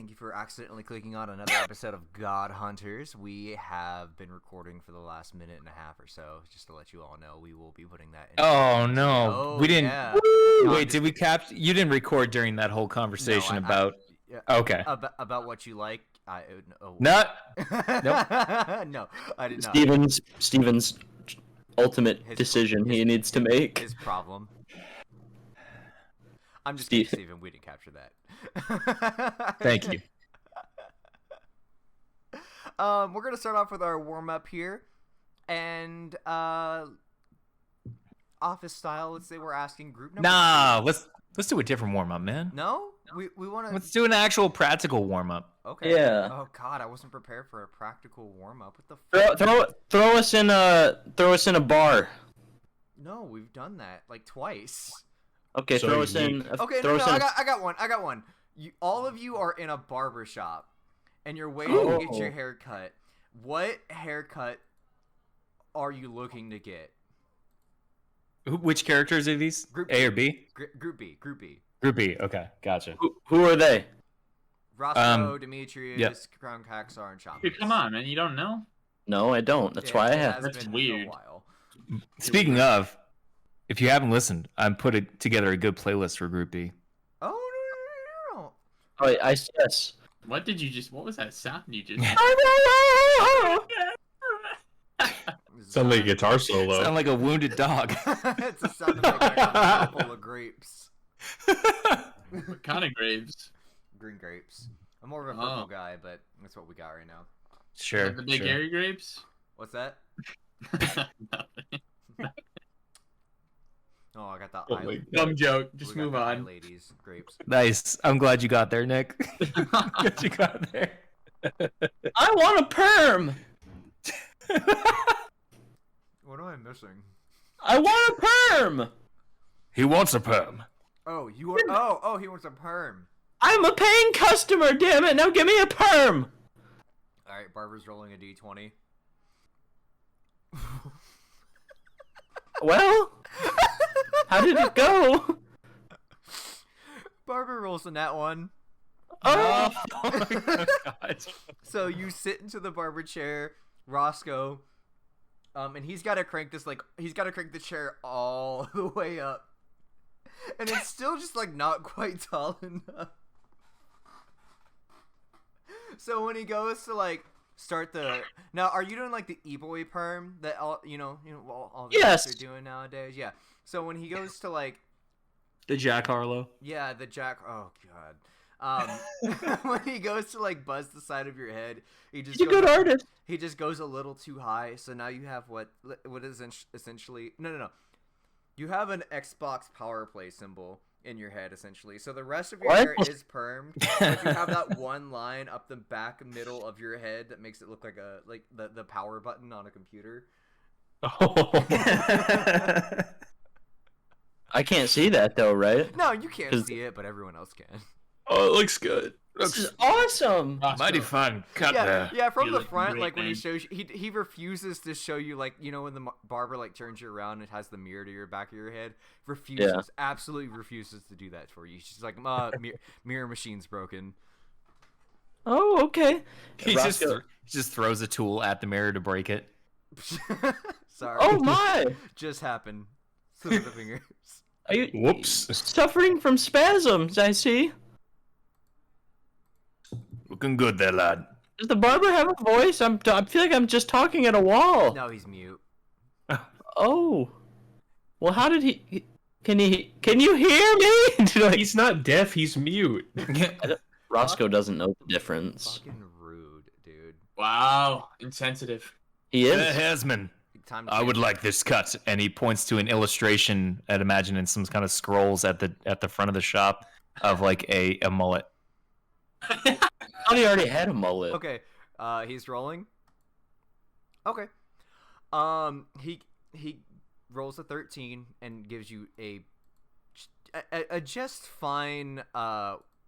Thank you for accidentally clicking on another episode of God Hunters. We have been recording for the last minute and a half or so. Just to let you all know, we will be putting that in. Oh, no. Oh, we didn't. Yeah. No, wait, did we capture? You didn't record during that whole conversation about. Okay. About what you like. Not. Nope. No, I did not. Steven's ultimate decision he needs to make. His problem. I'm just kidding, Stephen. We didn't capture that. Thank you. We're gonna start off with our warm up here, and office style. Let's say we're asking group number. Nah, let's do a different warm up, man. No, we want to. Let's do an actual practical warm up. Okay. Yeah. Oh God, I wasn't prepared for a practical warm up. What the? Throw us in a bar. No, we've done that like twice. Okay, so throw us in. Okay, no, I got one. All of you are in a barber shop, and you're waiting to get your hair cut. What haircut are you looking to get? Which characters are these? Group A or B? Group B. Group B. Okay, gotcha. Who are they? Roscoe, Demetrius, yep. Crown Caxar, and Shamos. Dude, come on, man! You don't know? No, I don't. That's why I have. That's weird. A while. Speaking of, if you haven't listened, I'm putting together a good playlist for Group B. Oh no! Oh, yes. What did you just? What was that sound you just? Sound like a guitar solo. Sound like a wounded dog. It's a sound like a full of grapes. What kind of grapes? Green grapes. I'm more of a purple guy, but that's what we got right now. Sure. The big hairy grapes? What's that? Nothing. Oh, I got the Oh my Dumb joke. Just we got move the on. ladies, grapes. Nice. I'm glad you got there, Nick. Glad you got there. I want a perm. What am I missing? I want a perm. He wants a perm. Oh, you want? Oh, he wants a perm. I'm a paying customer. Damn it! Now give me a perm. All right, Barber's rolling a d20. Well, how did it go? Barber rolls a nat 1. Oh, my God. So you sit into the barber chair, Roscoe, and he's got to crank the chair all the way up, and it's still just like not quite tall enough. So when he goes to like start now, are you doing like the e-boy perm that all all the guys are doing nowadays? Yeah. So when he goes to like The Jack Harlow. Yeah, the Jack. Oh God. When he goes to like buzz the side of your head, he's a good artist. He just goes a little too high, so now you have what is essentially no. You have an Xbox Power Play symbol in your head essentially. So the rest of your hair is permed, but you have that one line up the back middle of your head that makes it look like the power button on a computer. Oh. I can't see that though, right? No, you can't see it, but everyone else can. Oh, it looks good. This is awesome. Mighty fun. Cut there. Yeah, from You the look front, great, like when he man. shows you, he refuses to show you, like, you know, when the barber like turns you around and has the mirror to your back of your head. Absolutely refuses to do that for you. She's like, mirror machine's broken. Oh, okay. He just throws a tool at the mirror to break it. Sorry. Oh my! Just happened. Slip of the fingers. Are you Whoops. suffering from spasms? I see. Looking good there, lad. Does the barber have a voice? I feel like I'm just talking at a wall. No, he's mute. Oh. Well, how did he? Can you hear me? He's not deaf, he's mute. Roscoe doesn't know the difference. Fucking rude, dude. Wow, insensitive. He is. Hesman, Time to I would change. like this cut. And he points to an illustration, I'd imagine, in some kind of scrolls at the front of the shop of like a mullet. I thought he already had a mullet. Okay. He's rolling. Okay. He rolls a 13 and gives you a just fine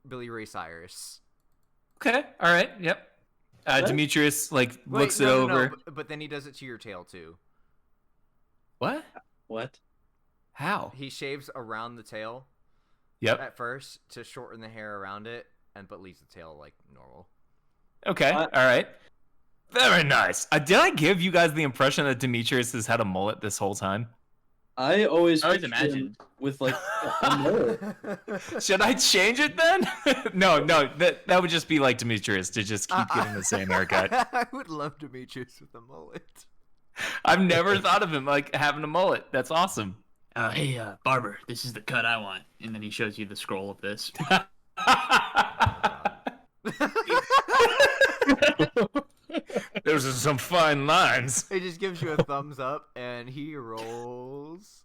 Billy Ray Cyrus. Okay. All right. Yep. Demetrius looks it over. But then he does it to your tail too. What? What? How? He shaves around the tail Yep. at first to shorten the hair around it, but leaves the tail like normal. Okay, all right. Very nice. Did I give you guys the impression that Demetrius has had a mullet this whole time? I always I always pictured him imagined. with like a mullet. Should I change it then? No, that would just be like Demetrius to just keep getting the same haircut. I would love Demetrius with a mullet. I've never thought of him like having a mullet. That's awesome. Hey, barber, this is the cut I want. And then he shows you the scroll of this. Those are some fine lines. It just gives you a thumbs up, and he rolls.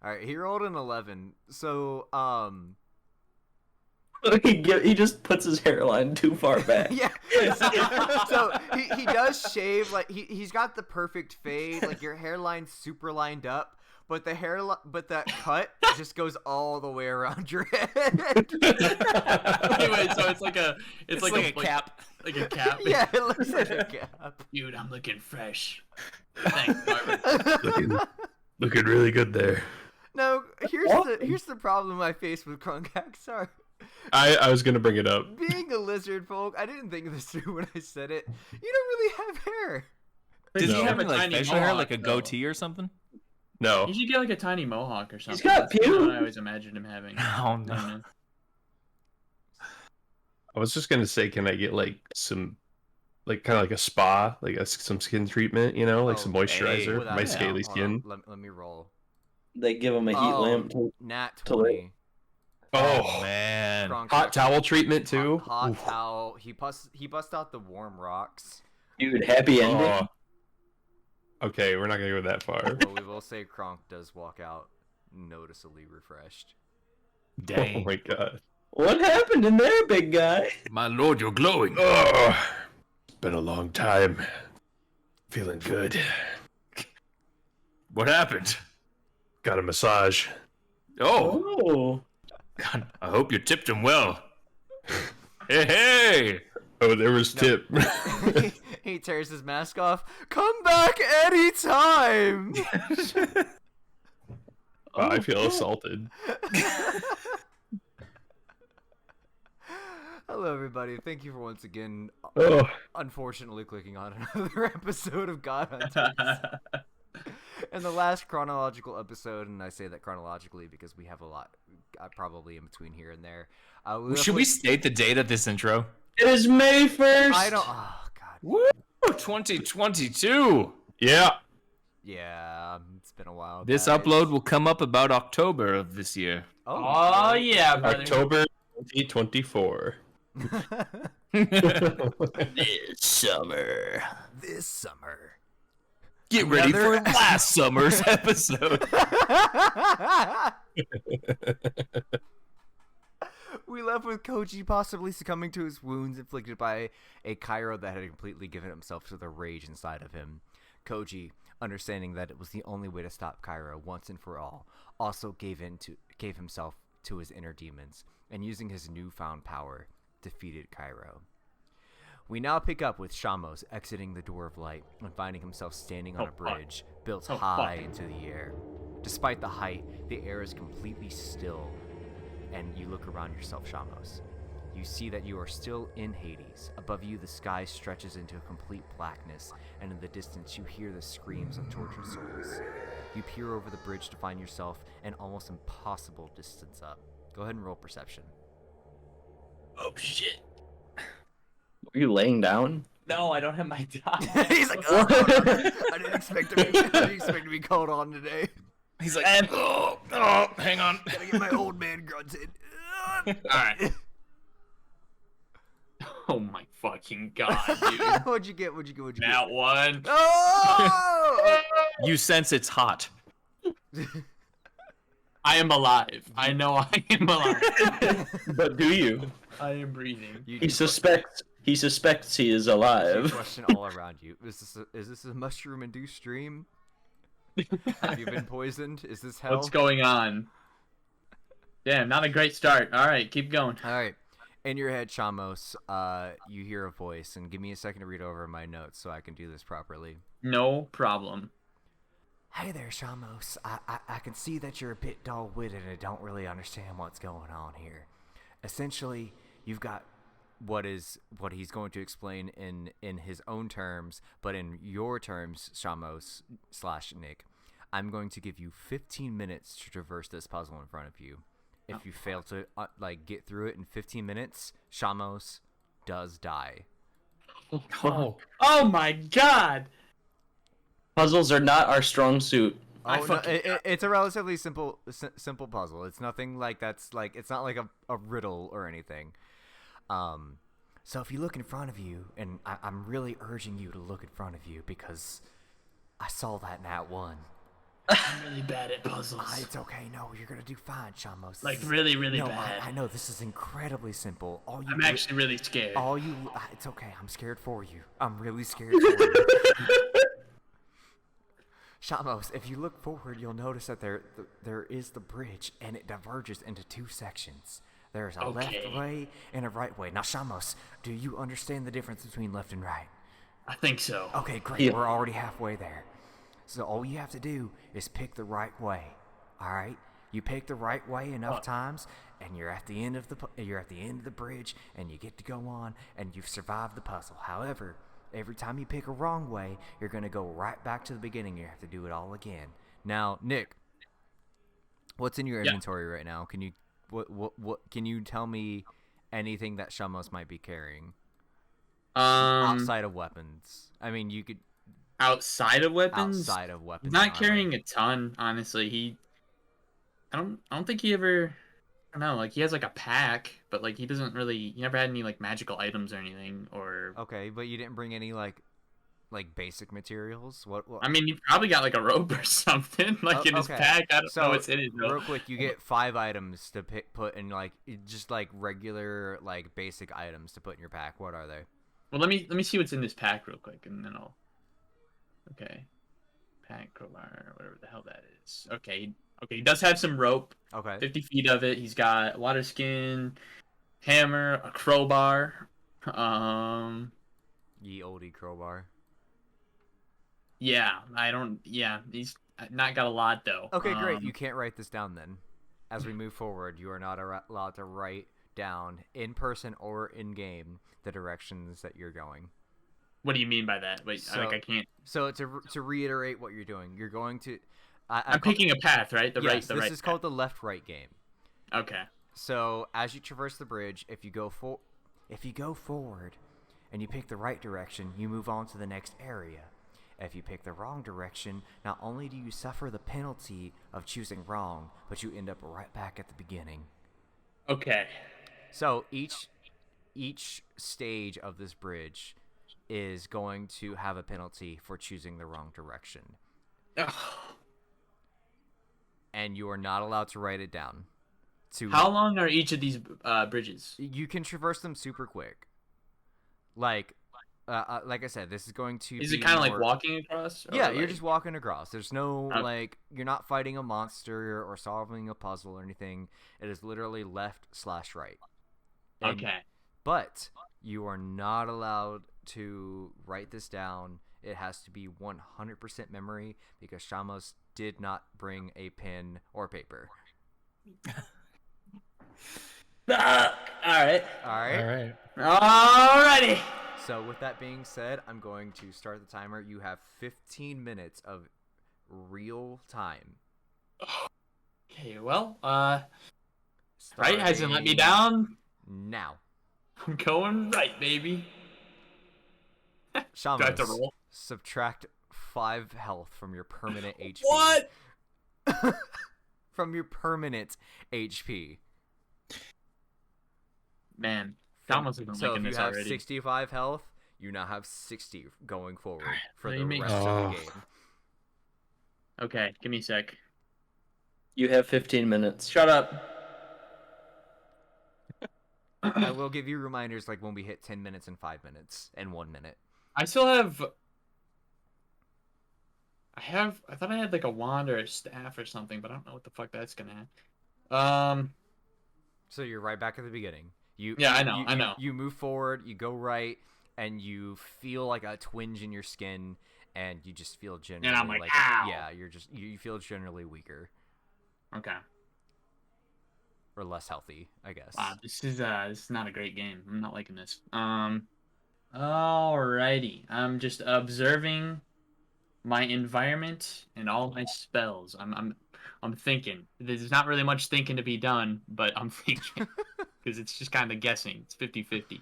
All right, he rolled an 11. So, He just puts his hairline too far back. yeah. So he does shave, like he's got the perfect fade, like your hairline's super lined up, but but that cut just goes all the way around your head. Anyway, so it's like a cap. Like a cap. Yeah, it looks like a cap. Dude, I'm looking fresh. Thanks, barber. Looking really good there. No, here's the problem I face with Krungak. Sorry. I was gonna bring it up. Being a lizard folk, I didn't think this through when I said it. You don't really have hair. Does he No. have any, like tiny facial hair, like a mohawk, though. goatee or something? No. You should get like a tiny mohawk or something. got That's what pubes. I always imagined him having. Oh no. know. I was just gonna say, can I get like some, like kind of like a spa, like some skin treatment, you know, like some moisturizer for Without my a doubt. scaly Hold skin. on, Let me roll. They give him a heat Oh, lamp. Nat to live. 20. Oh, man. Krungak. hot towel treatment too. Hot Oof. towel. He bust out the warm rocks. Dude, happy ending. Oh. Okay, we're not gonna go that far. But we will say Kronk does walk out noticeably refreshed. Oh Dang. my god. What happened in there, big guy? My lord, you're glowing. Oh, it's been a long time. Feeling good. What happened? Got a massage. Oh, Oh. God, I hope you tipped him well. Hey. Oh, there was Tip. He tears his mask off. Come back anytime. Wow, I feel assaulted. Hello, everybody. Thank you for once again, Oh, unfortunately, clicking on another episode of God Hunters. And the last chronological episode, and I say that chronologically because we have a lot, probably in between here and there. Should we state the date of this intro? It is May 1st. I don't. Oh God. Woo! 2022. yeah. Yeah, it's been a while. This guys. upload will come up about October of this year. Oh yeah, brother. October 2024. This summer. This summer. Get ready for last summer's episode. We left with Koji possibly succumbing to his wounds inflicted by a Cairo that had completely given himself to the rage inside of him. Koji, understanding that it was the only way to stop Cairo once and for all, also gave himself to his inner demons, and using his newfound power, defeated Cairo. We now pick up with Shamos exiting the Door of Light and finding himself standing on a bridge built high into the air. Despite the height, the air is completely still, and you look around yourself, Shamos. You see that you are still in Hades. Above you, the sky stretches into a complete blackness, and in the distance, you hear the screams of tortured souls. You peer over the bridge to find yourself an almost impossible distance up. Go ahead and roll perception. Oh shit. Were you laying down? No, I don't have my die. He's like, oh, I didn't expect to be called on today. He's like, oh, hang on. Gotta get my old man grunted. All right. Oh my fucking god, dude. What'd you get? That one. Oh! You sense it's hot. I am alive. I know I am alive. But do you? I am breathing. He suspects he is alive. Question all around you. Is this a mushroom-induced dream? Have you been poisoned? Is this hell? What's going on? Damn, not a great start. All right, keep going. All right. In your head, Shamos, you hear a voice, and give me a second to read over my notes so I can do this properly. No problem. Hey there, Shamos. I can see that you're a bit dull-witted and don't really understand what's going on here. essentially, you've got what he's going to explain in his own terms, but in your terms, Shamos / Nick. I'm going to give you 15 minutes to traverse this puzzle in front of you. If you fail to get through it in 15 minutes, Shamos does die. Oh. Oh my god! Puzzles are not our strong suit. Oh, no, it's a relatively simple puzzle. It's nothing like it's not like a riddle or anything. So if you look in front of you, and I'm really urging you to look in front of you because I saw that nat 1. I'm really bad at puzzles. It's okay. No, you're gonna do fine, Shamos. Like really, really bad. I know this is incredibly simple. I'm actually really scared. It's okay. I'm scared for you. I'm really scared for you. Shamos, if you look forward, you'll notice that there is the bridge, and it diverges into 2 sections. There's a left way and a right way. Now, Shamos, do you understand the difference between left and right? I think so. Okay, great. Yeah. We're already halfway there. So all you have to do is pick the right way. All right? You pick the right way enough times, and you're at the end of the bridge, and you get to go on, and you've survived the puzzle. However, every time you pick a wrong way, you're gonna go right back to the beginning. You have to do it all again. Now, Nick, what's in your inventory right now? Can you what can you tell me anything that Shamos might be carrying outside of weapons? I mean, you could. Outside of weapons? Outside of weapons. He's not carrying a ton, honestly. I don't think he ever. I don't know. Like he has like a pack, but like he never had any like magical items or anything. Or okay, but you didn't bring any like basic materials. What? I mean, he probably got like a rope or something like in his pack. I don't know what's in it. Though. Real quick, you get 5 items to put in just regular basic items to put in your pack. What are they? Well, let me see what's in this pack real quick, and then I'll. Okay. Pack, crowbar, whatever the hell that is. Okay, he does have some rope. Okay. 50 feet of it. He's got water skin, hammer, a crowbar. Ye olde crowbar. Yeah, he's not got a lot though. Okay, great. You can't write this down then. As we move forward, you are not allowed to write down in person or in game the directions that you're going. What do you mean by that? Wait, I can't. So to reiterate what you're doing, you're going to. I'm picking a path, right? This is called the left-right game. Okay. So as you traverse the bridge, if you go forward, and you pick the right direction, you move on to the next area. If you pick the wrong direction, not only do you suffer the penalty of choosing wrong, but you end up right back at the beginning. Okay. So each stage of this bridge is going to have a penalty for choosing the wrong direction. Ugh. And you are not allowed to write it down. How long are each of these bridges? You can traverse them super quick. Like I said, this is going to. Is it kind of like walking across? Yeah, you're just walking across. There's no you're not fighting a monster or solving a puzzle or anything. It is literally left/right. Okay. But you are not allowed to write this down. It has to be 100% memory because Shamos did not bring a pen or paper. Alright. Alrighty. So with that being said, I'm going to start the timer. You have 15 minutes of real time. Okay, well, right hasn't let me down. Now. I'm going right, baby. Shamos, do I have to roll? Subtract 5 health from your permanent HP. What? From your permanent HP. Man, Thomas is so if you have already. 65 health, you now have 60 going forward for the me- rest of the game. Okay, give me a sec. You have 15 minutes. Shut up. I will give you reminders like when we hit 10 minutes and 5 minutes and 1 minute. I still have. I thought I had like a wand or a staff or something, but I don't know what the fuck that's gonna have. So you're right back at the beginning. I know. You move forward, you go right, and you feel like a twinge in your skin, and you just feel generally And I'm like, ow! Yeah, you feel generally weaker. Okay. or less healthy, I guess. Wow, this is not a great game. I'm not liking this. Alrighty. I'm just observing my environment and all my spells. I'm thinking. There's not really much thinking to be done, but I'm thinking because it's just kind of guessing. It's 50-50.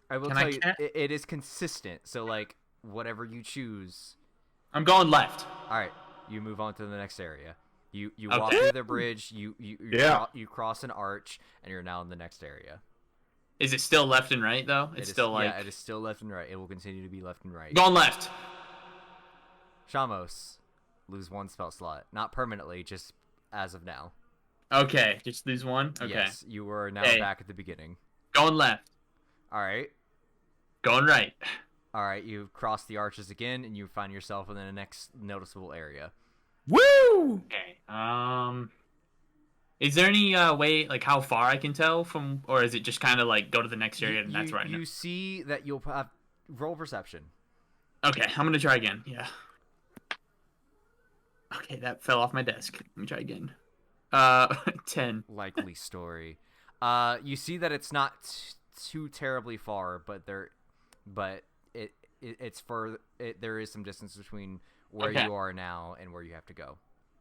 I will Can tell I you, it is consistent. So like whatever you choose. I'm going left. All right, you move on to the next area. You Okay. walk through the bridge. You Yeah. you cross an arch, and you're now in the next area. Is it still left and right though? It's still like yeah, it is still left and right. It will continue to be left and right. going left. Shamos, lose 1 spell slot, not permanently, just as of now. Okay, just lose one. Okay, Yes, you are now Hey. back at the beginning. going left. All right. Going right. All right, you've crossed the arches again, and you find yourself in the next noticeable area. Woo! Okay. Is there any way, like, how far I can tell from, or is it just kind of like go to the next area and that's where I know? You see that you'll have roll perception. Okay, I'm gonna try again. Yeah. Okay, that fell off my desk. Let me try again. 10. Likely story. You see that it's not too terribly far, but it's further. There is some distance between where Okay. you are now and where you have to go.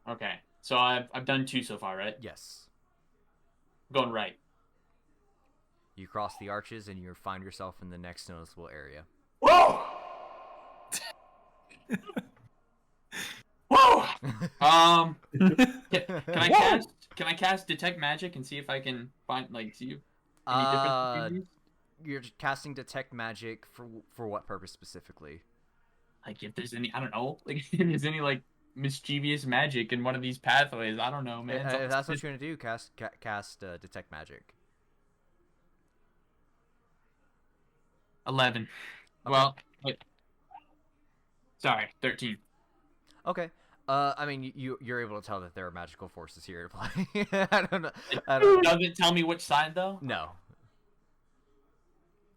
Okay, so I've done 2 so far, right? Yes. Going right. You cross the arches and you find yourself in the next noticeable area. Whoa! Whoa! Can I cast detect magic and see if I can find see any difference between these? You're casting detect magic for what purpose specifically? Like if there's any, I don't know, like if there's any like mischievous magic in one of these pathways. I don't know, man. If that's what you're gonna do, cast detect magic. 11. Okay. Well, wait. Sorry, 13. Okay. I mean, you're able to tell that there are magical forces here to play. I don't know. Does it tell me which side though? No.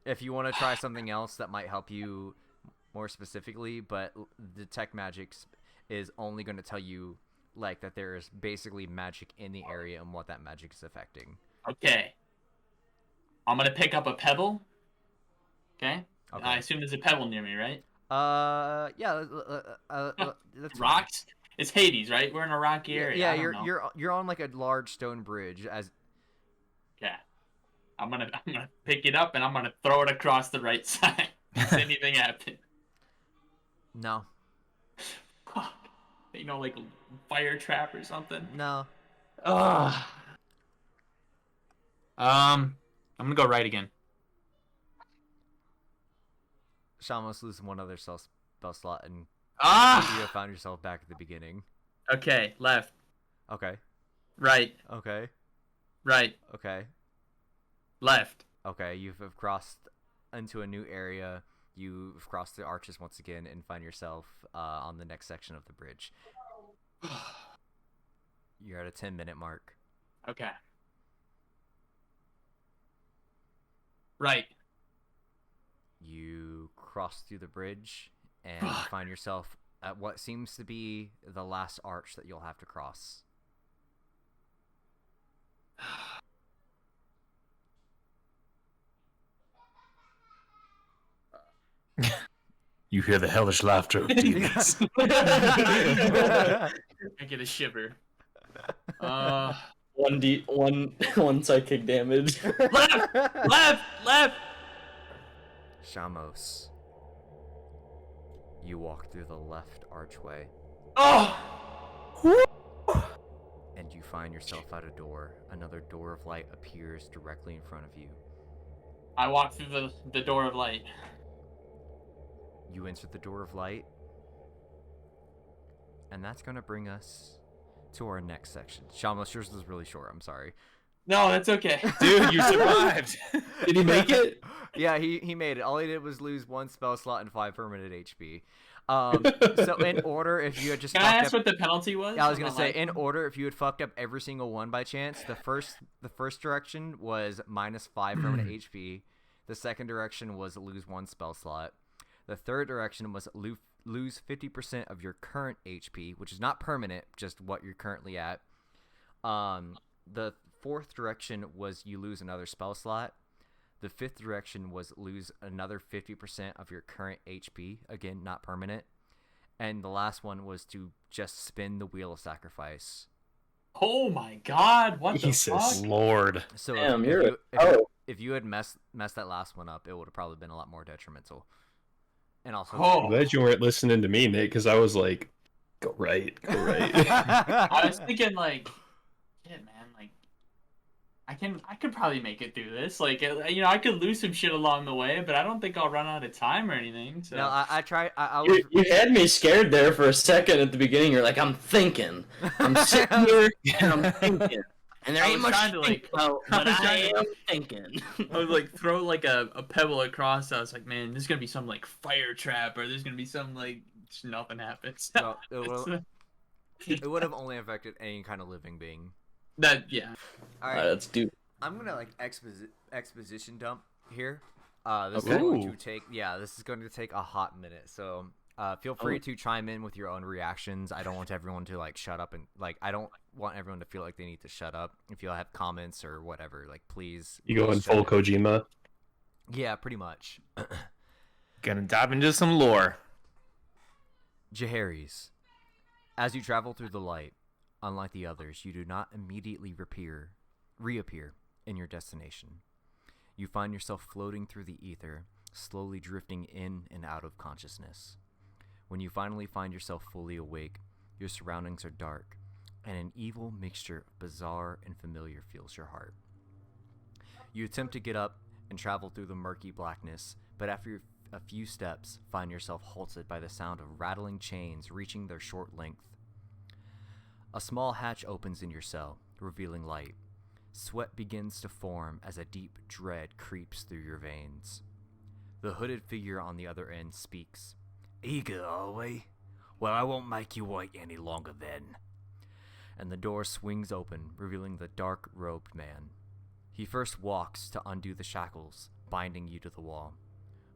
If you want to try something else that might help you more specifically, but detect magic is only going to tell you like that there is basically magic in the area and what that magic is affecting. Okay. I'm gonna pick up a pebble. Okay. Okay. I assume there's a pebble near me, right? Yeah. That's fine. Rocks. It's Hades, right? We're in a rocky area. Yeah, I don't know. you're on like a large stone bridge as. Yeah. I'm gonna pick it up and I'm gonna throw it across the right side. Does anything happen? No. You know, like a fire trap or something. No. Ugh. I'm gonna go right again. Shamos loses one other spell slot, and you have found yourself back at the beginning. Okay, left, Okay. right, Okay. right, Okay. left. Okay. You've crossed into a new area. You've crossed the arches once again and find yourself on the next section of the bridge. You're at a 10-minute mark. Okay. Right. You cross through the bridge and you find yourself at what seems to be the last arch that you'll have to cross. You hear the hellish laughter of demons. I get a shiver. One psychic damage. Left. Shamos, you walk through the left archway Oh. and you find yourself at a door. Another door of light appears directly in front of you. I walk through the door of light. You enter the door of light, and that's going to bring us to our next section. Shamos, yours is really short. I'm sorry. No, that's okay. Dude, you survived. Did he make it? Yeah, he made it. All he did was lose 1 spell slot and 5 permanent HP. So in order, if you had just Can I fucked ask up, what the penalty was? yeah, I was on gonna the say light? in order, if you had fucked up every single one by chance, the first direction was -5 permanent HP. The second direction was lose 1 spell slot. The third direction was lose lose 50% of your current HP, which is not permanent, just what you're currently at. The fourth direction was you lose another spell slot. The fifth direction was lose another 50% of your current HP, again, not permanent. And the last one was to just spin the Wheel of Sacrifice. Oh my God! What Jesus the fuck? Lord. So Damn, if you had messed that last one up, it would have probably been a lot more detrimental. And also, I'm glad you weren't listening to me, Nick, because I was like, go right. I was thinking like, shit, man, like, I could probably make it through this. Like, you know, I could lose some shit along the way, but I don't think I'll run out of time or anything. So no, I tried. I was. You had me scared there for a second at the beginning. You're like, I'm thinking. I'm sitting here and I'm thinking. And there ain't much to think about, but I am thinking. I would like throw like a pebble across. I was like, man, there's gonna be some like fire trap, or there's gonna be some like just nothing happens. No, it would have only affected any kind of living being. That yeah. All right, Let's do. I'm gonna like exposition dump here. Okay. This is going to take this is going to take a hot minute. So feel free to chime in with your own reactions. I don't want everyone to like shut up and like I don't want everyone to feel like they need to shut up. If you have comments or whatever, like please. You go in full Kojima. Yeah, pretty much. Gonna dive into some lore. Jaehaerys. As you travel through the light, unlike the others, you do not immediately reappear in your destination. You find yourself floating through the ether, slowly drifting in and out of consciousness. When you finally find yourself fully awake, your surroundings are dark, and an evil mixture of bizarre and familiar fills your heart. You attempt to get up and travel through the murky blackness, but after a few steps, find yourself halted by the sound of rattling chains reaching their short length. A small hatch opens in your cell, revealing light. Sweat begins to form as a deep dread creeps through your veins. The hooded figure on the other end speaks. Eager, are we? Well, I won't make you wait any longer then. And the door swings open, revealing the dark-robed man. He first walks to undo the shackles, binding you to the wall,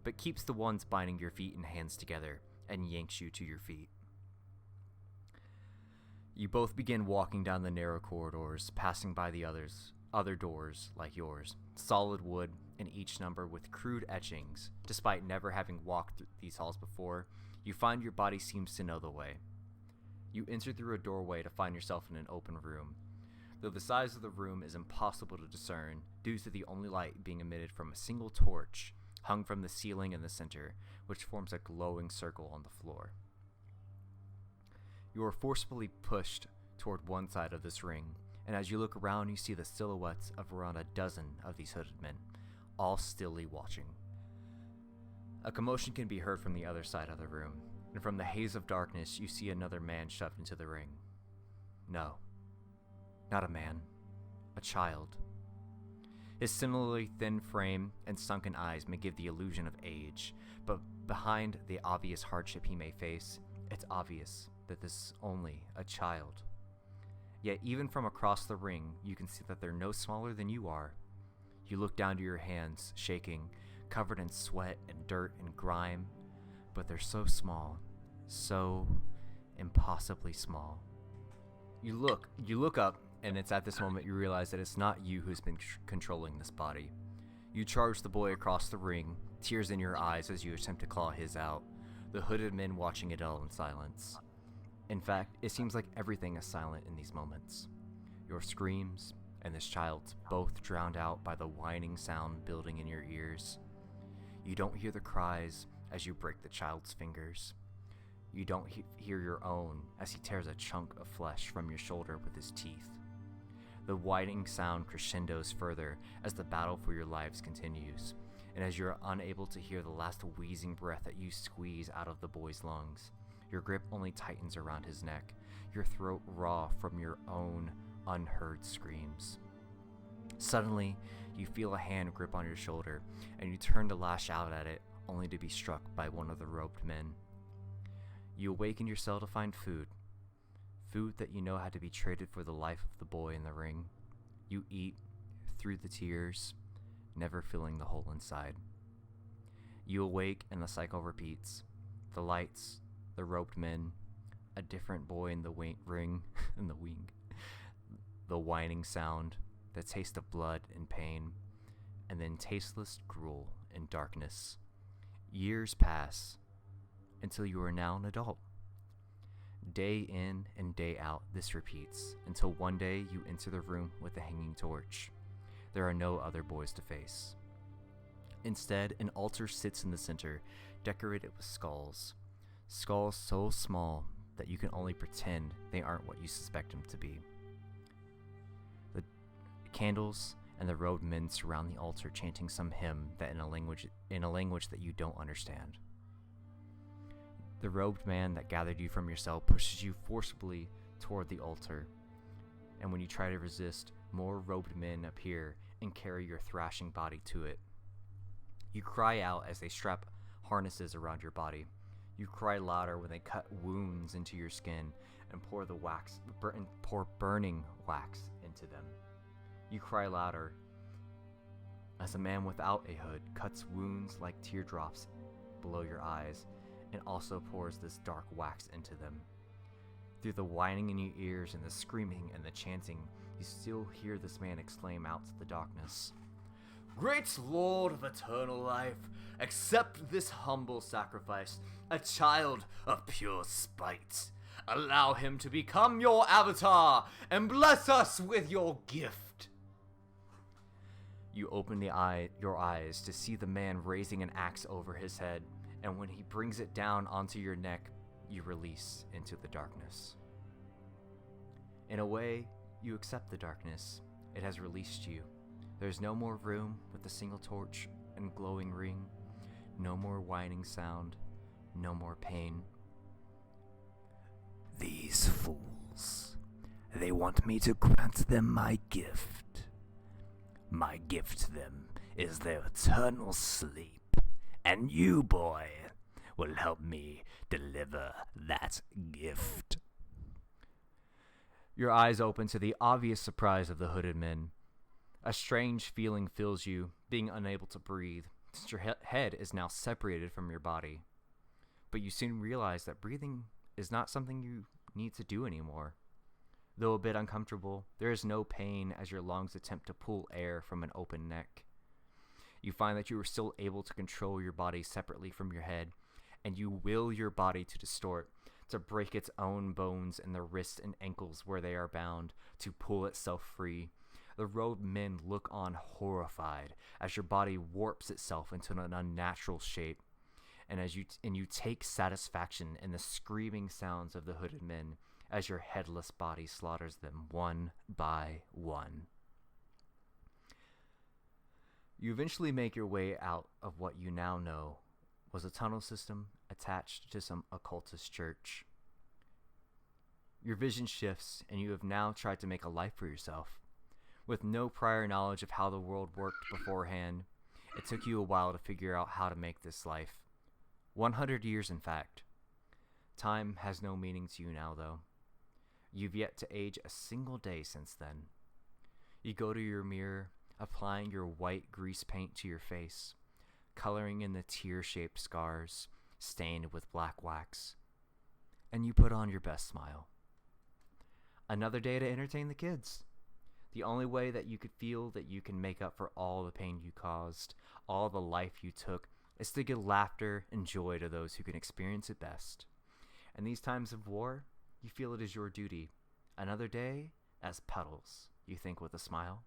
but keeps the ones binding your feet and hands together and yanks you to your feet. You both begin walking down the narrow corridors, passing by the other doors like yours, solid wood and each number with crude etchings. Despite never having walked through these halls before, you find your body seems to know the way. You enter through a doorway to find yourself in an open room. Though the size of the room is impossible to discern due to the only light being emitted from a single torch hung from the ceiling in the center, which forms a glowing circle on the floor. You are forcefully pushed toward one side of this ring, and as you look around, you see the silhouettes of around a dozen of these hooded men, all stilly watching. A commotion can be heard from the other side of the room, and from the haze of darkness, you see another man shoved into the ring. No, not a man, a child. His similarly thin frame and sunken eyes may give the illusion of age, but behind the obvious hardship he may face, it's obvious that this is only a child. Yet even from across the ring, you can see that they're no smaller than you are. You look down to your hands, shaking, covered in sweat and dirt and grime, but they're so small, so impossibly small. You look up, and it's at this moment you realize that it's not you who's been controlling this body. You charge the boy across the ring, tears in your eyes as you attempt to claw his out, the hooded men watching it all in silence. In fact, it seems like everything is silent in these moments. Your screams and this child's both drowned out by the whining sound building in your ears. You don't hear the cries as you break the child's fingers. You don't hear your own as he tears a chunk of flesh from your shoulder with his teeth. The whining sound crescendos further as the battle for your lives continues, and as you're unable to hear the last wheezing breath that you squeeze out of the boy's lungs. Your grip only tightens around his neck, your throat raw from your own unheard screams. Suddenly, you feel a hand grip on your shoulder, and you turn to lash out at it, only to be struck by one of the robed men. You awaken your cell to find food that you know had to be traded for the life of the boy in the ring. You eat through the tears, never filling the hole inside. You awake and the cycle repeats. The lights, the robed men, a different boy in the ring, in the wing, the whining sound, the taste of blood and pain, and then tasteless gruel and darkness. Years pass until you are now an adult. Day in and day out, this repeats until one day you enter the room with a hanging torch. There are no other boys to face. Instead, an altar sits in the center, decorated with skulls. Skulls so small that you can only pretend they aren't what you suspect them to be. The candles and the robed men surround the altar, chanting some hymn that in a language that you don't understand. The robed man that gathered you from your cell pushes you forcibly toward the altar, and when you try to resist, more robed men appear and carry your thrashing body to it. You cry out as they strap harnesses around your body. You cry louder when they cut wounds into your skin and pour burning wax into them. You cry louder as a man without a hood cuts wounds like teardrops below your eyes and also pours this dark wax into them. Through the whining in your ears and the screaming and the chanting, you still hear this man exclaim out to the darkness, "Great Lord of eternal life, accept this humble sacrifice, a child of pure spite. Allow him to become your avatar and bless us with your gift." You open your eyes to see the man raising an axe over his head, and when he brings it down onto your neck, you release into the darkness. In a way, you accept the darkness. It has released you. There's no more room with a single torch and glowing ring, no more whining sound, no more pain. These fools, they want me to grant them my gift. My gift to them is their eternal sleep, and you, boy, will help me deliver that gift. Your eyes open to the obvious surprise of the hooded men. A strange feeling fills you, being unable to breathe, since your head is now separated from your body. But you soon realize that breathing is not something you need to do anymore. Though a bit uncomfortable, there is no pain as your lungs attempt to pull air from an open neck. You find that you are still able to control your body separately from your head, and you will your body to distort, to break its own bones in the wrists and ankles where they are bound, to pull itself free. The robed men look on horrified as your body warps itself into an unnatural shape, and you take satisfaction in the screaming sounds of the hooded men as your headless body slaughters them one by one. You eventually make your way out of what you now know was a tunnel system attached to some occultist church. Your vision shifts, and you have now tried to make a life for yourself. With no prior knowledge of how the world worked beforehand, it took you a while to figure out how to make this life. 100 years, in fact. Time has no meaning to you now, though. You've yet to age a single day since then. You go to your mirror, applying your white grease paint to your face, coloring in the tear-shaped scars, stained with black wax, and you put on your best smile. Another day to entertain the kids. The only way that you could feel that you can make up for all the pain you caused, all the life you took, is to give laughter and joy to those who can experience it best. In these times of war, you feel it is your duty. Another day as petals, you think with a smile.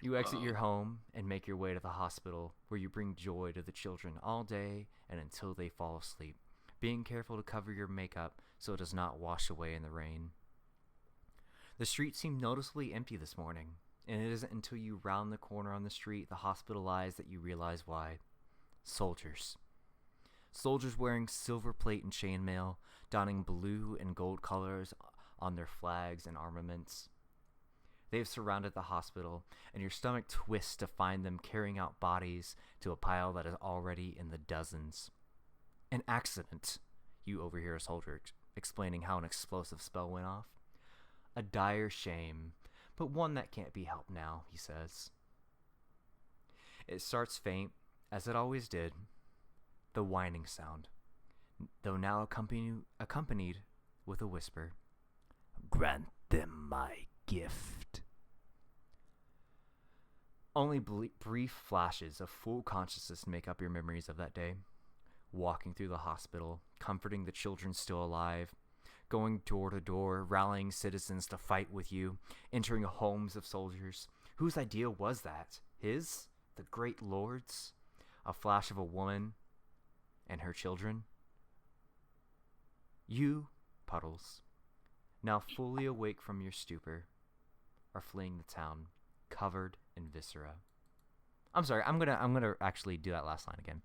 You exit your home and make your way to the hospital, where you bring joy to the children all day and until they fall asleep, being careful to cover your makeup so it does not wash away in the rain. The street seemed noticeably empty this morning, and it isn't until you round the corner on the street, the hospitalized, that you realize why. Soldiers. Soldiers wearing silver plate and chainmail, donning blue and gold colors on their flags and armaments. They have surrounded the hospital, and your stomach twists to find them carrying out bodies to a pile that is already in the dozens. An accident, you overhear a soldier explaining how an explosive spell went off. A dire shame, but one that can't be helped now, he says. It starts faint, as it always did, the whining sound, though now accompanied with a whisper. Grant them my gift. Only brief flashes of full consciousness make up your memories of that day. Walking through the hospital, comforting the children still alive, going door to door, rallying citizens to fight with you, entering homes of soldiers. Whose idea was that? His? The great lord's? A flash of a woman and her children? You, Puddles, now fully awake from your stupor, are fleeing the town, covered in viscera. I'm sorry, I'm gonna actually do that last line again.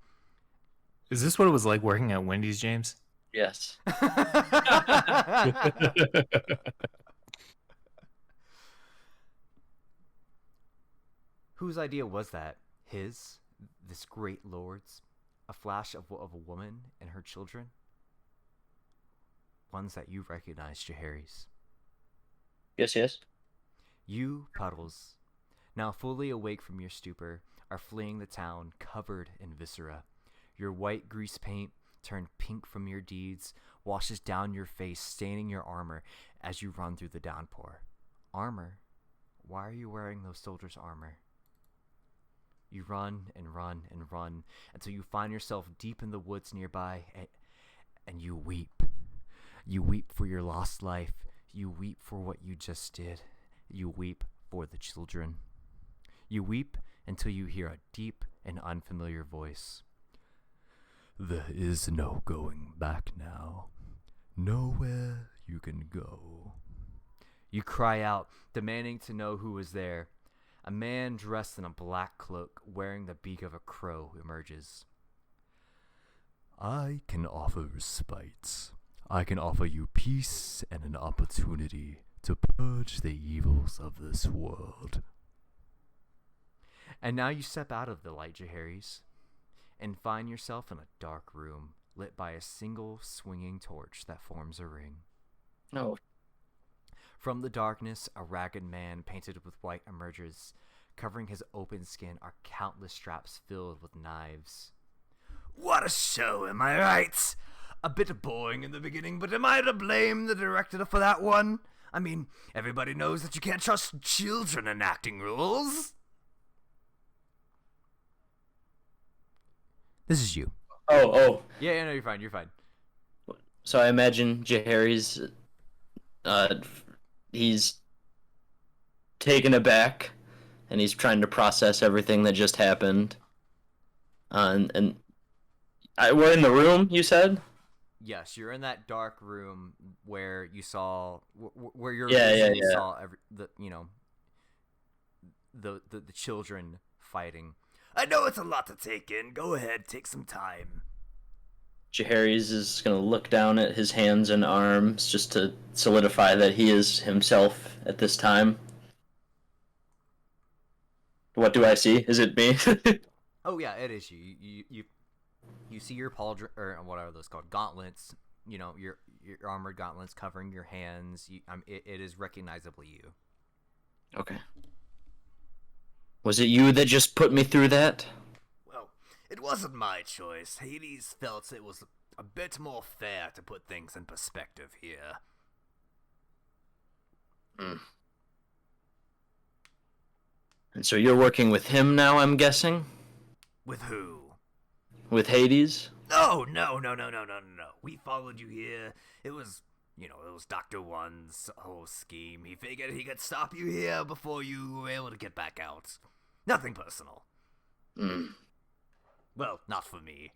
Is this what it was like working at Wendy's, James? Yes. Whose idea was that? His? This great lord's? A flash of a woman and her children? Ones that you recognize, Jaehaerys. Yes. You, Puddles, now fully awake from your stupor, are fleeing the town, covered in viscera. Your white grease paint, turned pink from your deeds, washes down your face, staining your armor as you run through the downpour. Armor? Why are you wearing those soldiers' armor? You run and run and run until you find yourself deep in the woods nearby, and you weep. You weep for your lost life. You weep for what you just did. You weep for the children. You weep until you hear a deep and unfamiliar voice. There is no going back now. Nowhere you can go. You cry out, demanding to know who is there. A man dressed in a black cloak, wearing the beak of a crow, emerges. I can offer respite. I can offer you peace and an opportunity to purge the evils of this world. And now you step out of the light, Jaehaerys, and find yourself in a dark room lit by a single swinging torch that forms a ring. No. From the darkness, a ragged man painted with white emerges. Covering his open skin are countless straps filled with knives. What a show, am I right? A bit boring in the beginning, but am I to blame the director for that one? I mean, everybody knows that you can't trust children in acting roles. This is you. Oh. Yeah, no, you're fine. So I imagine Jaehaerys, he's taken aback, and he's trying to process everything that just happened. We're in the room, you said? Yes, you're in that dark room where you saw, where your vision saw the children fighting. I know it's a lot to take in. Go ahead, take some time. Jaehaerys is going to look down at his hands and arms just to solidify that he is himself at this time. What do I see? Is it me? Oh yeah, it is you. You see your or what are those called? Gauntlets. You know, your armored gauntlets covering your hands. It is recognizably you. Okay. Was it you that just put me through that? Well, it wasn't my choice. Hades felt it was a bit more fair to put things in perspective here. And so you're working with him now, I'm guessing? With who? With Hades? No. We followed you here. It was Dr. One's whole scheme. He figured he could stop you here before you were able to get back out. Nothing personal. Well, not for me.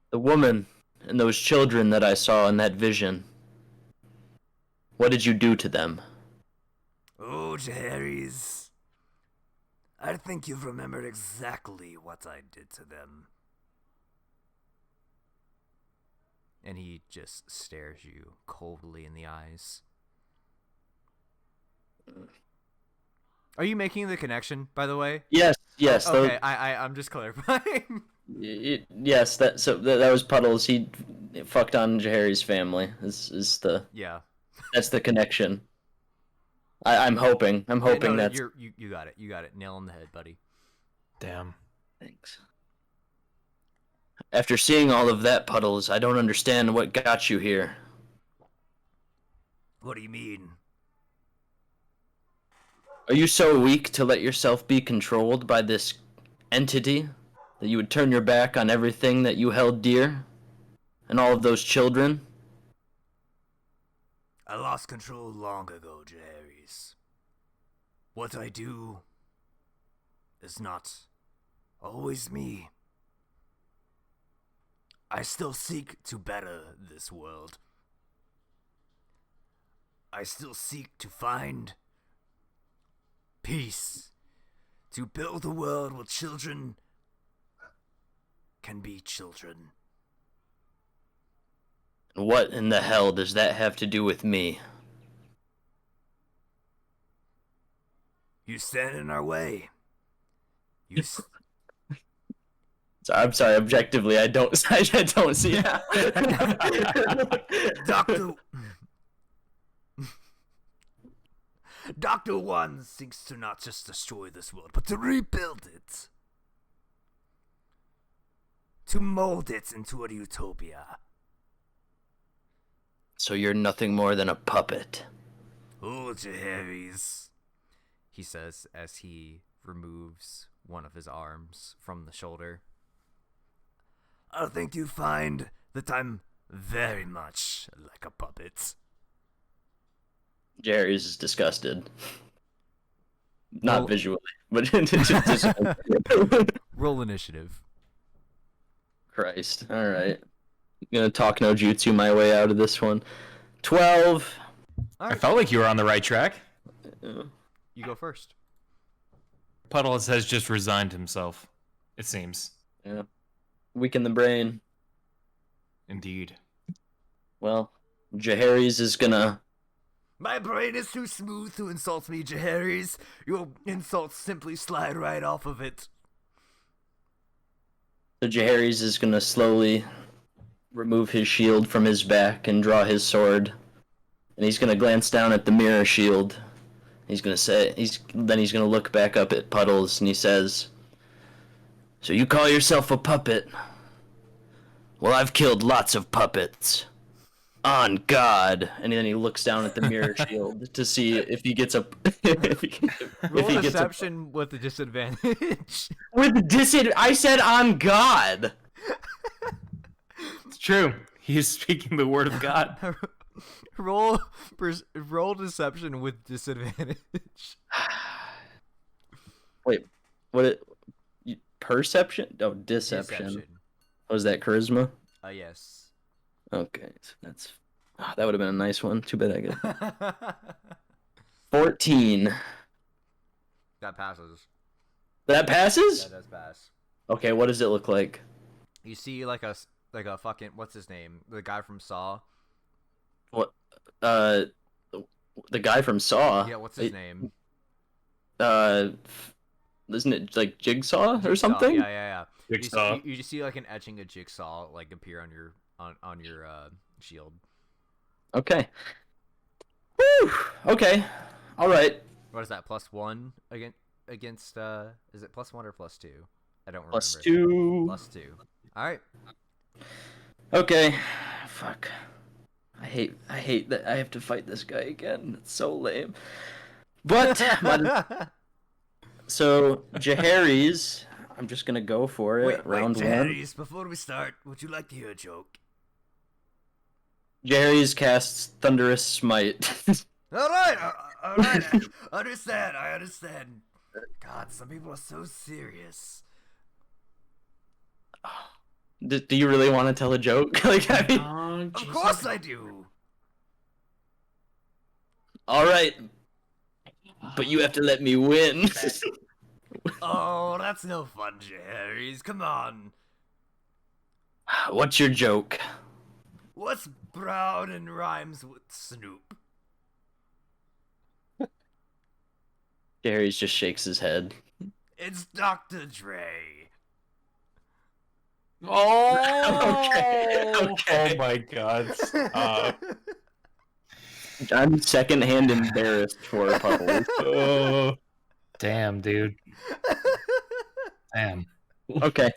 The woman and those children that I saw in that vision. What did you do to them? Oh, Jaehaerys. I think you've remembered exactly what I did to them. And he just stares you coldly in the eyes. Are you making the connection, by the way? Yes. Okay, I'm just clarifying. Yes, that was Puddles. He fucked on Jaehaerys' family. Yeah. That's the connection. I'm hoping No, that you got it. You got it. Nail on the head, buddy. Damn. Thanks. After seeing all of that, Puddles, I don't understand what got you here. What do you mean? Are you so weak to let yourself be controlled by this entity that you would turn your back on everything that you held dear? And all of those children? I lost control long ago, Jaehaerys. What I do is not always me. I still seek to better this world. I still seek to find peace, to build a world where children can be children. What in the hell does that have to do with me? You stand in our way. You I'm sorry, objectively, I don't see how. Dr. One seeks to not just destroy this world, but to rebuild it. To mold it into a utopia. So you're nothing more than a puppet. Oh, Jaehaerys, he says as he removes one of his arms from the shoulder. I think you find that I'm very much like a puppet. Jaehaerys is disgusted. Not visually, but just Roll initiative. Christ. Alright. I'm gonna talk no jutsu my way out of this one. 12. I felt like you were on the right track. You go first. Puddles has just resigned himself, it seems. Yeah. Weaken the brain. Indeed. Well, Jaehaerys is gonna... My brain is too smooth to insult me, Jaehaerys. Your insults simply slide right off of it. So Jaehaerys is gonna slowly remove his shield from his back and draw his sword. And he's gonna glance down at the mirror shield. He's gonna say, then he's gonna look back up at Puddles and he says, "So you call yourself a puppet? Well, I've killed lots of puppets. On God." And then he looks down at the mirror shield to see if he gets a... Roll deception with a disadvantage. With disadvantage? I said on God! It's true. He is speaking the word of God. Roll deception with disadvantage. Wait, what? Perception? Oh, deception. Was that charisma? Yes. Okay, so that's... Oh, that would have been a nice one. Too bad I got 14. That passes. That passes? That does pass. Okay, what does it look like? You see like a fucking, what's his name? The guy from Saw. What? The guy from Saw? Yeah, what's his name? Isn't it like Jigsaw or something? Yeah. Jigsaw. You just see like an etching of Jigsaw like appear on your shield. Okay. Woo! Okay. All right. What is that? +1 against is it +1 or +2? I don't remember. +2. +2. All right. Okay. Fuck. I hate that I have to fight this guy again. It's so lame. But so Jaehaerys, I'm just gonna go for it. Round one. Jaehaerys, before we start, would you like to hear a joke? Jaehaerys casts Thunderous Smite. All right. I understand. God, some people are so serious. Do you really want to tell a joke? Like, I mean, of course I do. All right, but you have to let me win. Oh, that's no fun, Jaehaerys. Come on. What's your joke? What's brown and rhymes with Snoop? Jaehaerys just shakes his head. It's Dr. Dre. Oh, okay. Oh my God. I'm secondhand embarrassed for Puddles. Oh, damn, dude. Damn. Okay.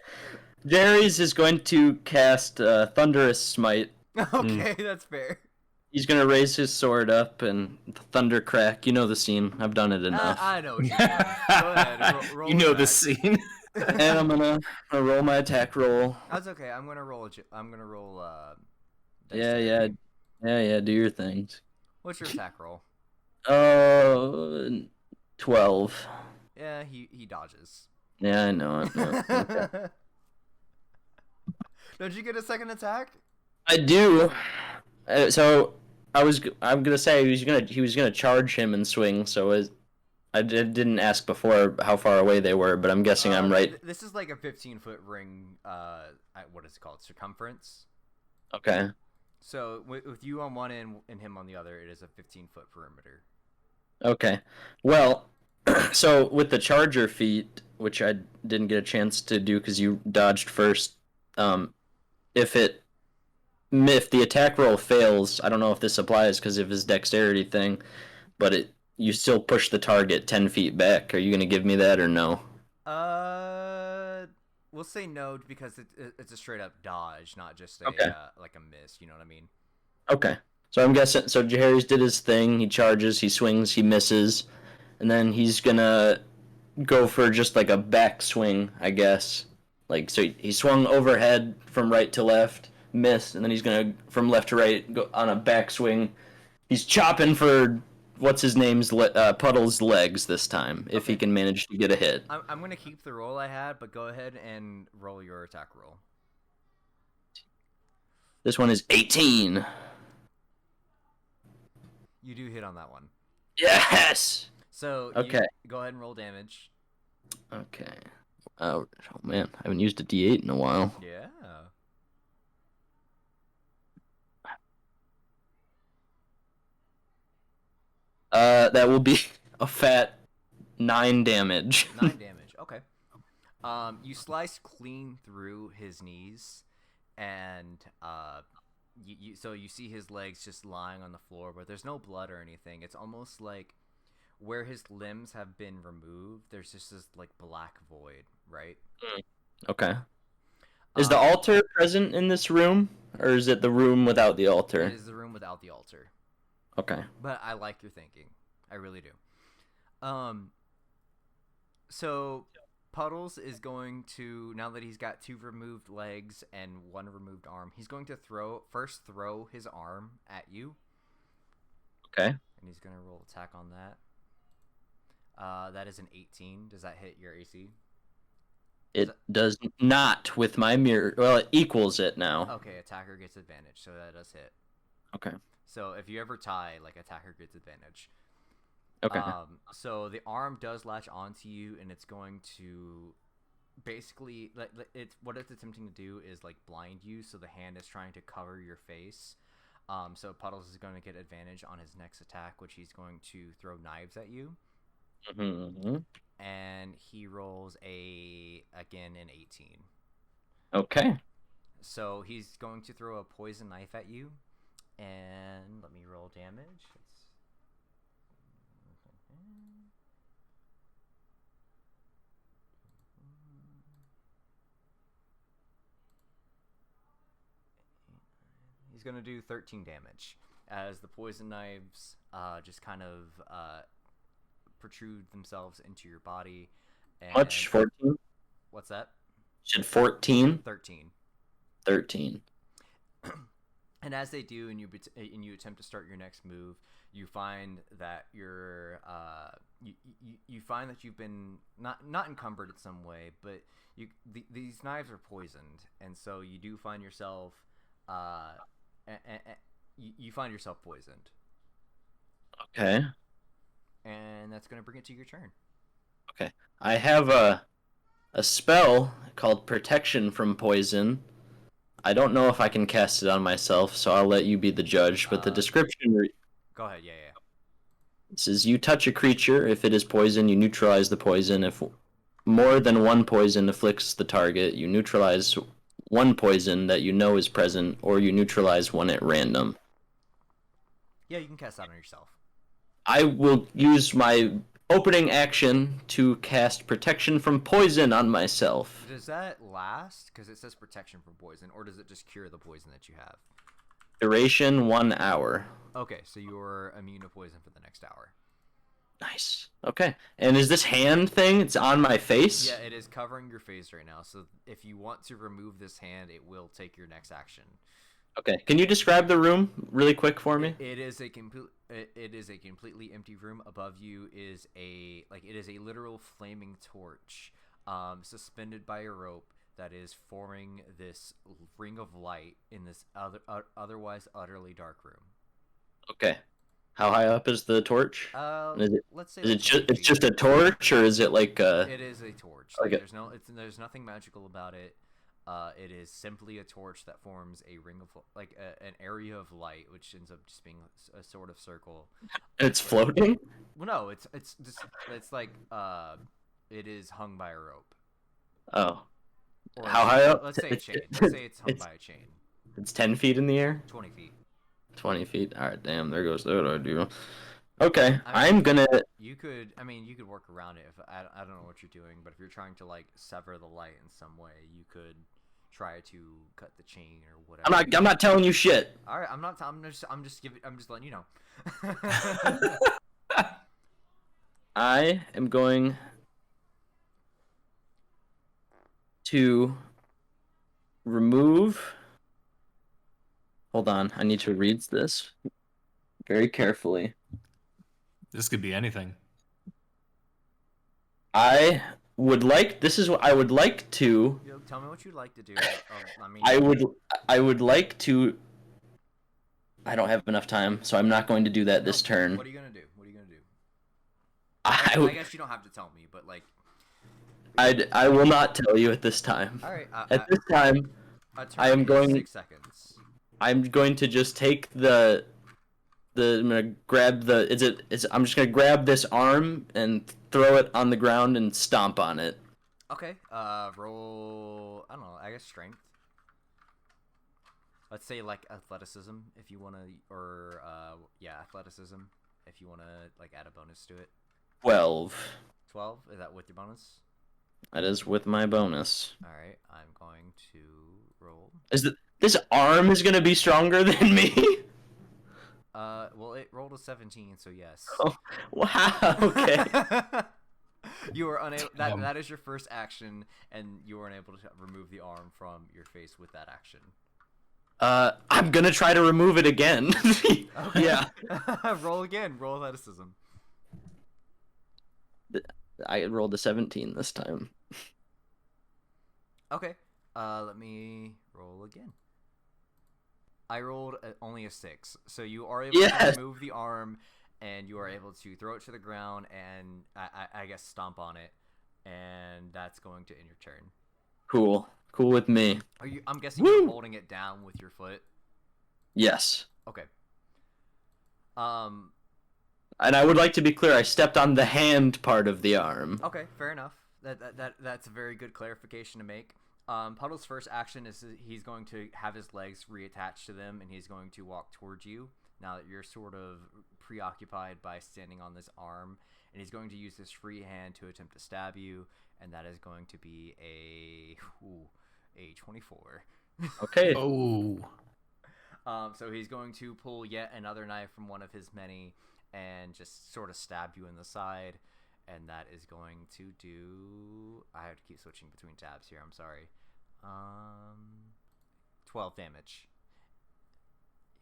Jaehaerys is going to cast Thunderous Smite. Okay, that's fair. He's going to raise his sword up and thunder crack. You know the scene. I've done it enough. I know what you're doing. Go ahead. Roll You know attack. the scene. And I'm gonna roll my attack roll. That's okay. I'm gonna roll. Yeah. Do your things. What's your attack roll? 12. Yeah, he dodges. Yeah, I know it. Don't you get a second attack? I do. So I'm gonna say he was gonna charge him and swing. So didn't ask before how far away they were, but I'm guessing I'm right. This is like a 15-foot ring. What is it called? Circumference. Okay. So with you on one end and him on the other, it is a 15-foot perimeter. Okay. Well, so with the charger feat, which I didn't get a chance to do because you dodged first, if the attack roll fails, I don't know if this applies because of his dexterity thing, but you still push the target 10 feet back. Are you gonna give me that or no? We'll say no because it's a straight up dodge, not just Okay. like a miss. You know what I mean? Okay. So I'm guessing. So Jaehaerys did his thing. He charges. He swings. He misses, and then he's gonna go for just like a back swing, I guess. Like so, he swung overhead from right to left, missed, and then he's gonna from left to right go on a back swing. He's chopping for what's his name's Puddle's legs this time if he can manage to get a hit. I'm gonna keep the roll I had, but go ahead and roll your attack roll. This one is 18. You do hit on that one. Yes. So Okay. Go ahead and roll damage. Okay. Oh man, I haven't used a D8 in a while. Yeah. That will be a fat 9 damage. 9 damage. Okay. You slice clean through his knees, and so you see his legs just lying on the floor, but there's no blood or anything. It's almost like where his limbs have been removed, there's just this like black void, right? Okay. Is the altar present in this room, or is it the room without the altar? It is the room without the altar. Okay. But I like your thinking. I really do. So Puddles is going to, now that he's got 2 removed legs and 1 removed arm, he's going to first throw his arm at you. Okay. And he's going to roll attack on that. That is an 18. Does that hit your AC? It does not with my mirror. Well, it equals it now. Okay, attacker gets advantage, so that does hit. Okay. So if you ever tie, like, attacker gets advantage. Okay. So the arm does latch onto you, and it's going to basically, what it's attempting to do is like blind you. So the hand is trying to cover your face. So Puddles is going to get advantage on his next attack, which he's going to throw knives at you. Mm-hmm. And he rolls again an 18. Okay. So he's going to throw a poison knife at you, and let me roll damage. He's going to do 13 damage as the poison knives just kind of protrude themselves into your body. And Much? 14? What's that? Should 14? 13. 13. And as they do, and you attempt to start your next move, you find that you're you find that you've been not encumbered in some way, but these knives are poisoned, and so you do find yourself you find yourself poisoned. Okay. And that's going to bring it to your turn. Okay. I have a spell called Protection from Poison. I don't know if I can cast it on myself, so I'll let you be the judge. But the description... Go ahead, yeah. It says, you touch a creature. If it is poison, you neutralize the poison. If more than one poison afflicts the target, you neutralize one poison that you know is present, or you neutralize one at random. Yeah, you can cast that on yourself. I will use my opening action to cast protection from poison on myself. Does that last? Because it says protection from poison, or does it just cure the poison that you have? Duration 1 hour. Okay, so you're immune to poison for the next hour. Nice. Okay. And is this hand thing? It's on my face? Yeah, it is covering your face right now. So if you want to remove this hand, it will take your next action. Okay. Can you describe the room really quick for me? It is a completely empty room. Above you is it is a literal flaming torch, suspended by a rope that is forming this ring of light in this otherwise utterly dark room. Okay. How high up is the torch? Let's say it's just a torch, or is it like a... It is a torch. Okay. There's nothing magical about it. It is simply a torch that forms a ring of an area of light, which ends up just being a sort of circle. It's floating? Well, no, it is hung by a rope. Oh. Or how high up? Let's say a chain. Let's say it's hung by a chain. It's 10 feet in the air? 20 feet. 20 feet. All right, damn. There goes that idea. Okay, You could work around it. If I don't know what you're doing, but if you're trying to sever the light in some way, you could try to cut the chain or whatever. I'm not telling you shit. All right, I'm just letting you know. I am going to remove. Hold on, I need to read this very carefully. This could be anything. I would like to. Tell me what you'd like to do. I would like to. I don't have enough time, so I'm not going to do that this turn. What are you gonna do? I guess you don't have to tell me, but I will not tell you at this time. All right. At this time, I am going. 6 seconds. I'm going to just take I'm gonna grab I'm just gonna grab this arm and throw it on the ground and stomp on it. Okay. Roll. I don't know. I guess strength. Let's say athleticism if you wanna, or athleticism if you wanna add a bonus to it. 12. 12. Is that with your bonus? That is with my bonus. All right. I'm going to roll. This arm is gonna be stronger than me? Well, it rolled a 17, so yes. Oh, wow. Okay. You were unable. That is your first action, and you were unable to remove the arm from your face with that action. I'm gonna try to remove it again. Okay. Yeah. Roll again. Roll athleticism. I rolled a 17 this time. Okay. Let me roll again. I rolled only a 6, so you are able to remove the arm, and you are able to throw it to the ground, and I guess stomp on it, and that's going to end your turn. Cool with me. I'm guessing you're holding it down with your foot. Yes. Okay. And I would like to be clear. I stepped on the hand part of the arm. Okay, fair enough. That's a very good clarification to make. Puddle's first action is he's going to have his legs reattached to them, and he's going to walk towards you now that you're sort of preoccupied by standing on this arm, and he's going to use his free hand to attempt to stab you, and that is going to be a 24. Okay. Oh. So he's going to pull yet another knife from one of his many and just sort of stab you in the side. And that is going to do... I have to keep switching between tabs here. I'm sorry. 12 damage.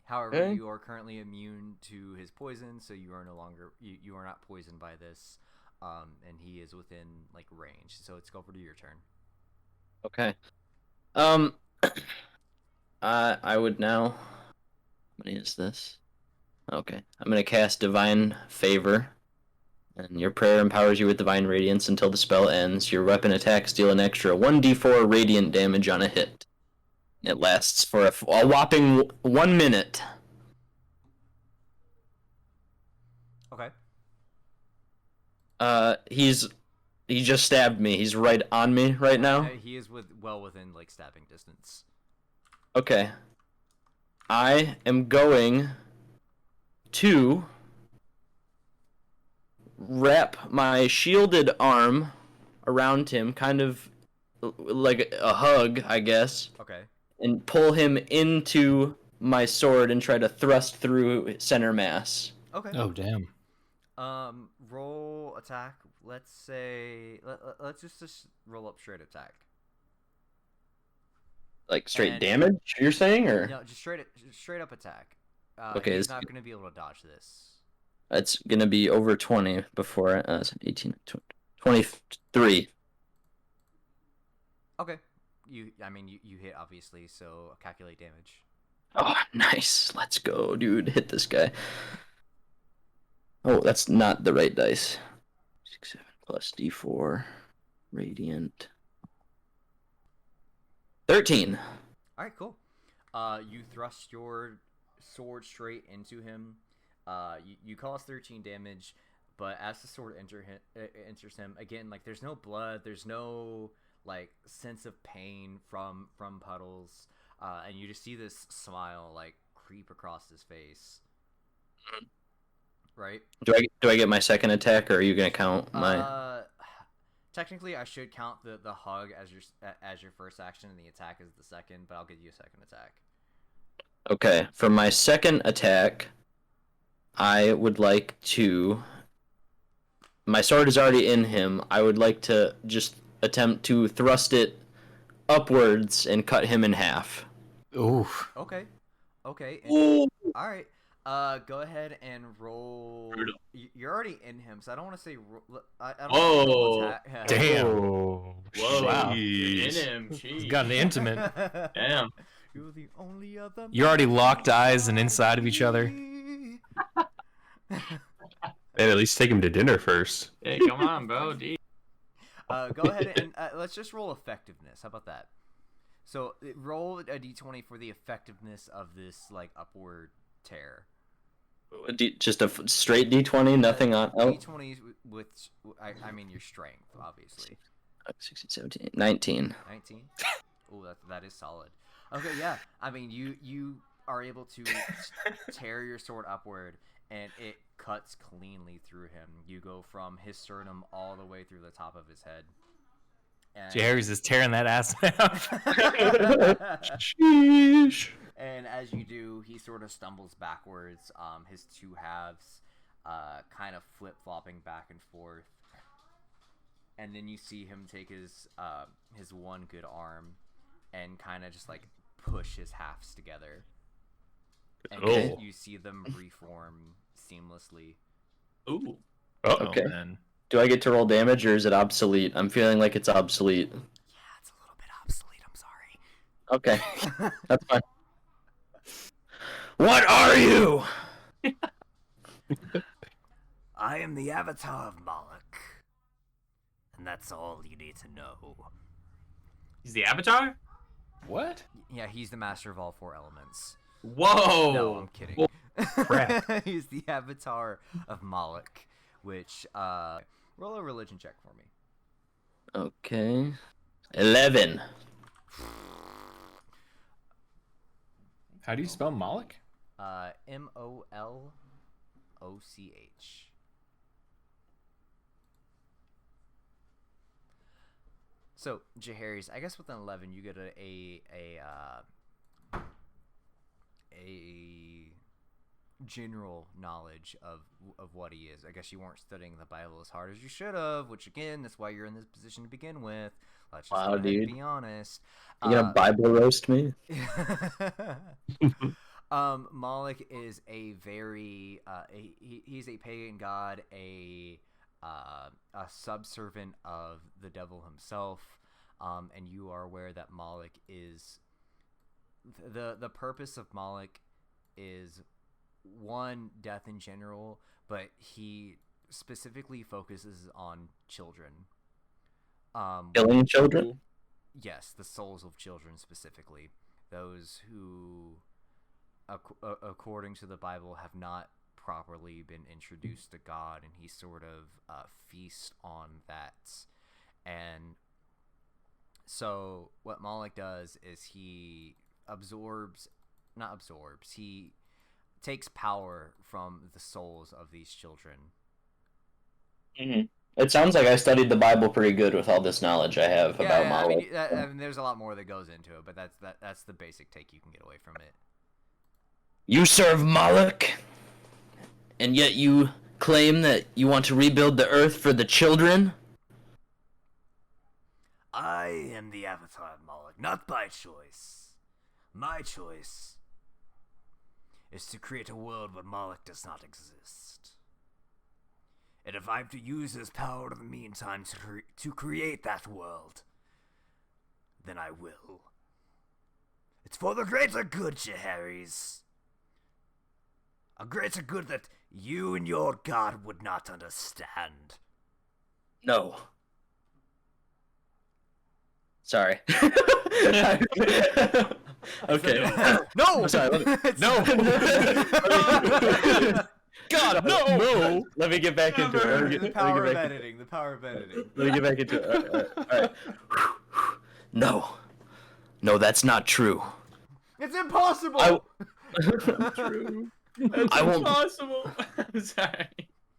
However, you are currently immune to his poison, so you are no longer... You are not poisoned by this. And he is within, range. So it's over to your turn. Okay. I would now... How many is this? Okay. I'm going to cast Divine Favor. And your prayer empowers you with divine radiance until the spell ends. Your weapon attacks deal an extra 1d4 radiant damage on a hit. It lasts for a whopping 1 minute. Okay. He just stabbed me. He's right on me right now. He is well within stabbing distance. Okay. I am going to wrap my shielded arm around him, kind of like a hug, I guess. Okay. And pull him into my sword and try to thrust through center mass. Okay. Oh damn. Roll attack. Let's say let's just roll up straight attack. Like straight damage, you're saying, or no, just straight up attack. Okay, he's not going to be able to dodge this. It's gonna be over 20 before 18, 20, 23. Okay. You hit obviously, so calculate damage. Oh, nice. Let's go, dude. Hit this guy. Oh, that's not the right dice. 6, 7 plus D4. Radiant. 13. All right, cool. You thrust your sword straight into him. You cause 13 damage, but as the sword enters him, again, like there's no blood, there's no like sense of pain from Puddles, and you just see this smile like creep across his face. Right? Do I get my second attack, or are you gonna count my? Technically, I should count the hug as your first action, and the attack is the second. But I'll give you a second attack. Okay, for my second attack, I would like to. My sword is already in him. I would like to just attempt to thrust it upwards and cut him in half. Ooh. Okay. Ooh. All right. Go ahead and roll. You're already in him, so I don't want to say. I don't Whoa. attack. Damn. Whoa. Wow. You're in him. Jeez. He's gotten intimate. Damn. You're the only other. You're already locked eyes and inside of each other. Man, at least take him to dinner first. Hey, come on, bro. D. Go ahead and let's just roll effectiveness. How about that? So roll a d20 for the effectiveness of this like upward tear. Just a straight D20, nothing on. Oh. D20 with I mean your strength, obviously. 16, 17, 19. 19. Oh, that is solid. Okay, yeah. I mean, you are able to tear your sword upward, and it cuts cleanly through him. You go from his sternum all the way through the top of his head. And Jaehaerys is tearing that ass out. Sheesh. And as you do, he sort of stumbles backwards. His two halves kind of flip-flopping back and forth. And then you see him take his one good arm and kind of just like push his halves together. And you see them reform seamlessly. Ooh. Okay. Man. Do I get to roll damage, or is it obsolete? I'm feeling like it's obsolete. Yeah, it's a little bit obsolete. I'm sorry. Okay. That's fine. What are you? I am the avatar of Moloch. And that's all you need to know. He's the Avatar? What? Yeah, he's the master of all four elements. Whoa. No, I'm kidding. Whoa. Crap. He's the avatar of Moloch, which, roll a religion check for me. Okay. 11. How do you spell Moloch? Molloch. So, Jaehaerys, I guess with an 11, you get a general knowledge of what he is. I guess you weren't studying the Bible as hard as you should have, which again, that's why you're in this position to begin with. Let's just go ahead and be honest. You gonna Bible roast me? Moloch is a very he's a pagan god, a subservient of the devil himself, and you are aware that Moloch is the purpose of Moloch is one, death in general, but he specifically focuses on children. Killing children? Yes, the souls of children specifically, those who according to the Bible have not properly been introduced to God, and he sort of feasts on that. And so what Moloch does is he takes power from the souls of these children, Mm-hmm. It sounds like I studied the Bible pretty good with all this knowledge I have about Moloch. I mean, there's a lot more that goes into it, but that's the basic take you can get away from it. You serve Moloch, and yet you claim that you want to rebuild the earth for the children? I am the avatar of Moloch, not by choice. My choice is to create a world where Moloch does not exist. And if I have to use his power in the meantime to create that world, then I will. It's for the greater good, Jaehaerys. A greater good that you and your god would not understand. No. Sorry. Okay. No! I'm sorry. No! God, no! Let me get back into it. The power of editing. The power of editing. Let me get back into it. All right. No. No, that's not true. It's impossible! True. I won't. Impossible. I'm sorry.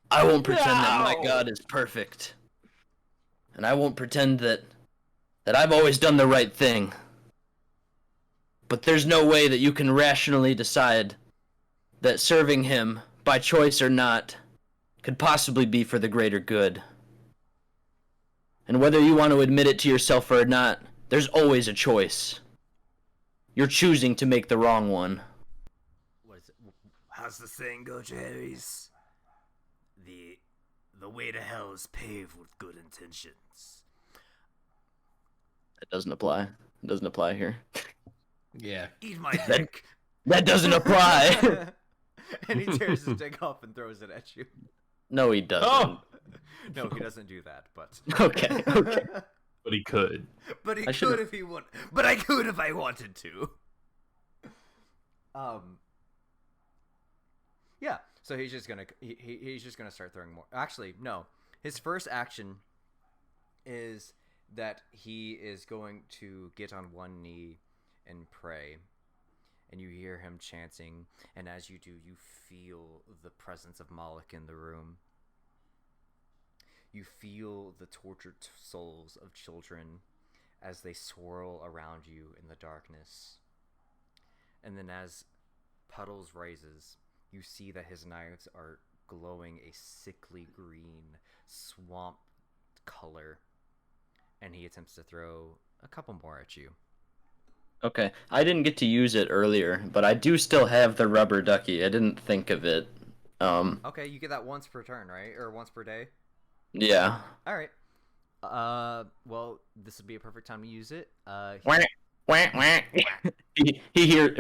I won't pretend that my God is perfect. And I won't pretend that I've always done the right thing. But there's no way that you can rationally decide that serving him, by choice or not, could possibly be for the greater good. And whether you want to admit it to yourself or not, there's always a choice. You're choosing to make the wrong one. What is it? How's the saying go, Jaehaerys? The way to hell is paved with good intentions. That doesn't apply. It doesn't apply here. Yeah. Eat my dick. That doesn't apply. And he tears his dick off and throws it at you. No, he doesn't. Oh! No, he doesn't do that, but... Okay. But he could. But he I could should've- if he wanted. But I could if I wanted to. Yeah. So he's just gonna he's just gonna start throwing more. Actually, no. His first action is that he is going to get on one knee and pray. And you hear him chanting, and as you do, you feel the presence of Moloch in the room. You feel the tortured souls of children as they swirl around you in the darkness. And then as Puddles rises, you see that his knives are glowing a sickly green, swamp color. And he attempts to throw a couple more at you. Okay. I didn't get to use it earlier, but I do still have the rubber ducky. I didn't think of it. Okay, you get that once per turn, right? Or once per day? Yeah. All right. Well, this would be a perfect time to use it.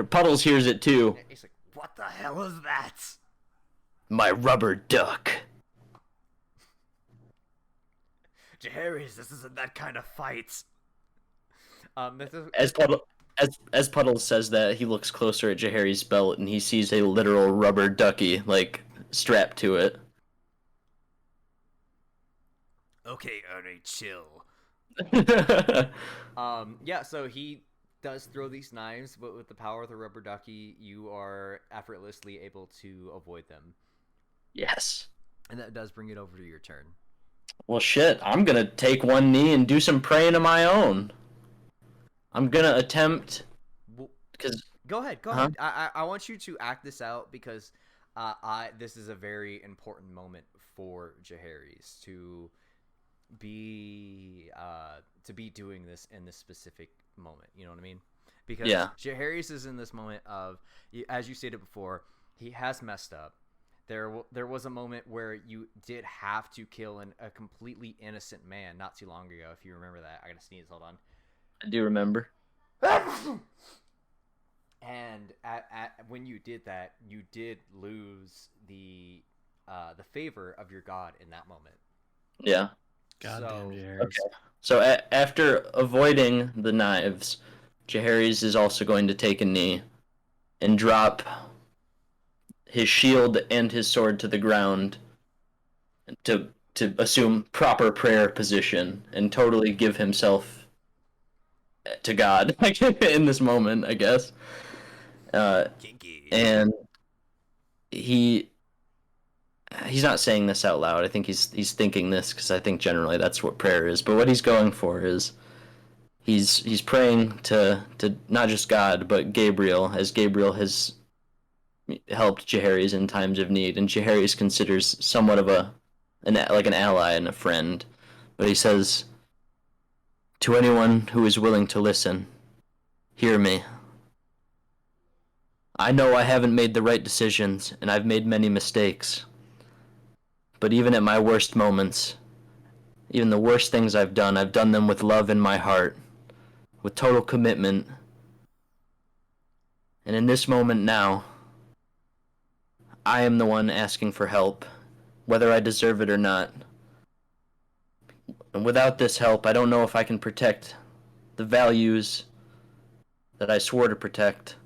Puddles hears it too. He's like, "What the hell is that?" My rubber duck. Jaehaerys, this isn't that kind of fight. As Puddles says that, he looks closer at Jaehaerys' belt and he sees a literal rubber ducky, like, strapped to it. Okay, Ernie, chill. Yeah, so he does throw these knives, but with the power of the rubber ducky, you are effortlessly able to avoid them. Yes. And that does bring it over to your turn. Well, shit, I'm gonna take one knee and do some praying of my own. I'm gonna attempt... Because... Go ahead. I want you to act this out because this is a very important moment for Jaehaerys to be doing this in this specific moment. You know what I mean? Because Jaehaerys is in this moment of, as you stated before, he has messed up. There was a moment where you did have to kill a completely innocent man not too long ago. If you remember that, I gotta sneeze. Hold on. I do remember. And when you did that, you did lose the favor of your god in that moment. Yeah. Goddamn Jaehaerys. Okay. So after avoiding the knives, Jaehaerys is also going to take a knee and drop his shield and his sword to the ground to assume proper prayer position and totally give himself to God in this moment, I guess. Kinky. And he he's not saying this out loud. I think he's thinking this because I think generally that's what prayer is. But what he's going for is he's praying to not just God but Gabriel, as Gabriel has helped Jaehaerys in times of need, and Jaehaerys considers somewhat of an ally and a friend. But he says, "To anyone who is willing to listen, hear me. I know I haven't made the right decisions, and I've made many mistakes. But even at my worst moments, even the worst things I've done them with love in my heart, with total commitment. And in this moment now, I am the one asking for help, whether I deserve it or not. And without this help, I don't know if I can protect the values that I swore to protect,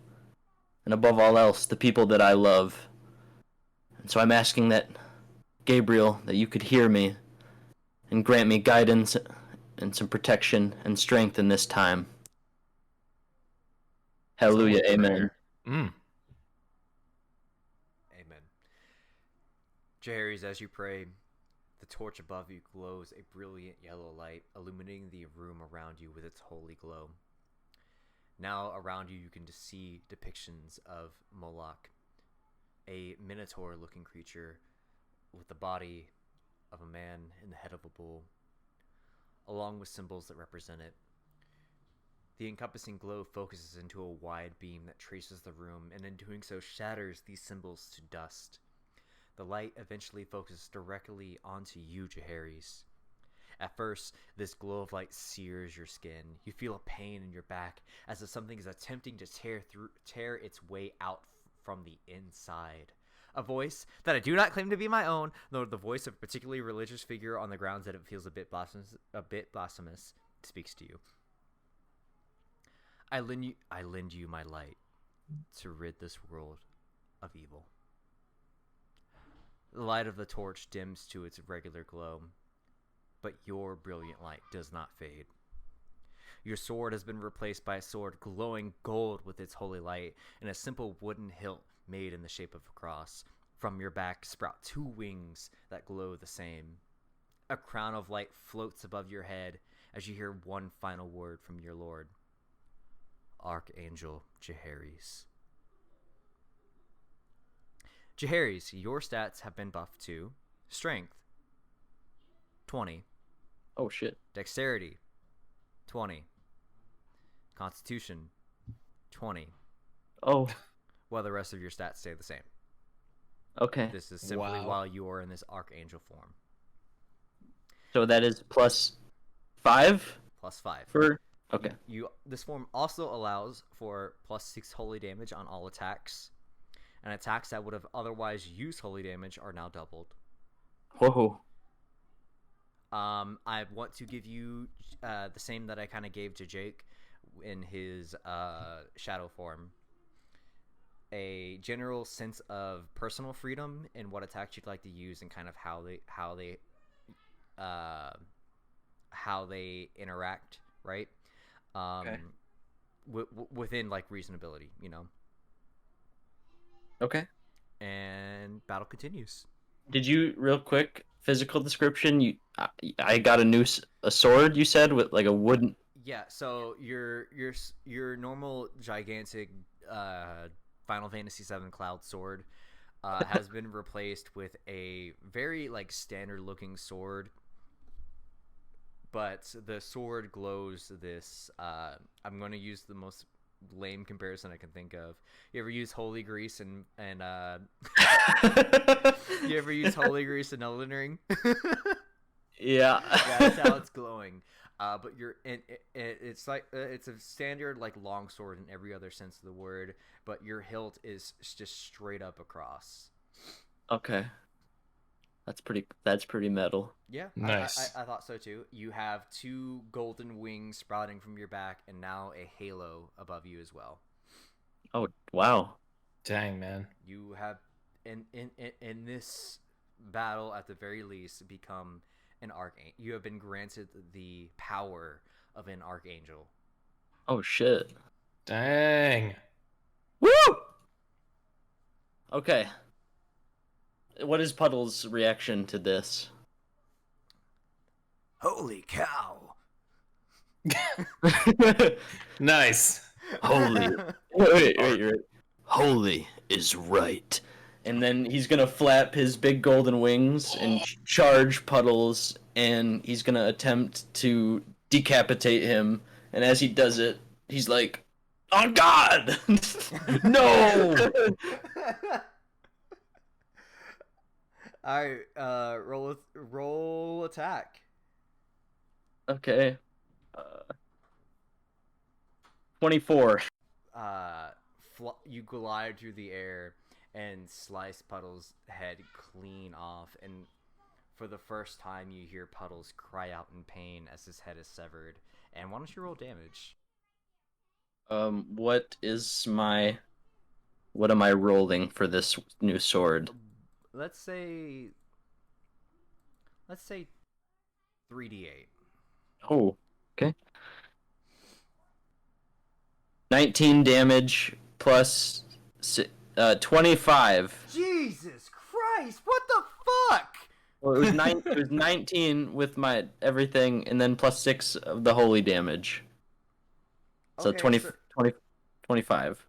and above all else, the people that I love. And so I'm asking that, Gabriel, that you could hear me and grant me guidance and some protection and strength in this time. Hallelujah, amen." Amen. Jaehaerys, as you pray, the torch above you glows a brilliant yellow light, illuminating the room around you with its holy glow. Now around you can see depictions of Moloch, a minotaur-looking creature with the body of a man and the head of a bull, along with symbols that represent it. The encompassing glow focuses into a wide beam that traces the room, and in doing so shatters these symbols to dust. The light eventually focuses directly onto you, Jaehaerys. At first, this glow of light sears your skin. You feel a pain in your back as if something is attempting to tear its way out from the inside. A voice that I do not claim to be my own, nor the voice of a particularly religious figure on the grounds that it feels a bit blasphemous, speaks to you. I lend you my light to rid this world of evil. The light of the torch dims to its regular glow, but your brilliant light does not fade. Your sword has been replaced by a sword glowing gold with its holy light, and a simple wooden hilt made in the shape of a cross. From your back sprout two wings that glow the same. A crown of light floats above your head as you hear one final word from your lord. Archangel Jaehaerys. Jaehaerys, your stats have been buffed to Strength 20. Oh shit. Dexterity 20. Constitution 20. Oh. While the rest of your stats stay the same. Okay. This is simply while you are in this archangel form. So that is +5? +5. For okay. This form also allows for +6 holy damage on all attacks. And attacks that would have otherwise used holy damage are now doubled. Whoa. I want to give you the same that I kind of gave to Jake in his shadow form. A general sense of personal freedom in what attacks you'd like to use and kind of how they interact, right? Okay. Within like reasonability, you know. Okay. And battle continues. Did you, real quick, physical description? I got a sword. You said with like a wooden. Yeah. So your normal gigantic Final Fantasy VII Cloud sword has been replaced with a very like standard looking sword, but the sword glows this. I'm going to use the most lame comparison I can think of. You ever use holy grease and you ever use holy grease in Elden Ring? Yeah. Yeah, that's how it's glowing. But it's like it's a standard like long sword in every other sense of the word, but your hilt is just straight up across. Okay. That's pretty metal. Yeah, nice. I thought so too. You have two golden wings sprouting from your back, and now a halo above you as well. Oh wow! Dang, man. You have in this battle, at the very least, become an archangel. You have been granted the power of an archangel. Oh shit! Dang. Woo! Okay. What is Puddle's reaction to this? Holy cow! Nice. Holy. Wait. Holy is right. And then he's gonna flap his big golden wings and charge Puddles, and he's gonna attempt to decapitate him. And as he does it, he's like, "On God!" No. All right, roll attack. Okay. 24. You glide through the air and slice Puddle's head clean off, and for the first time you hear Puddles cry out in pain as his head is severed. And why don't you roll damage? What am I rolling for this new sword? Let's say 3d8. Oh, okay. 19 damage plus 25. Jesus Christ! What the fuck? Well, it was 19 with my everything, and then plus 6 of the holy damage. So Okay, 20, 25.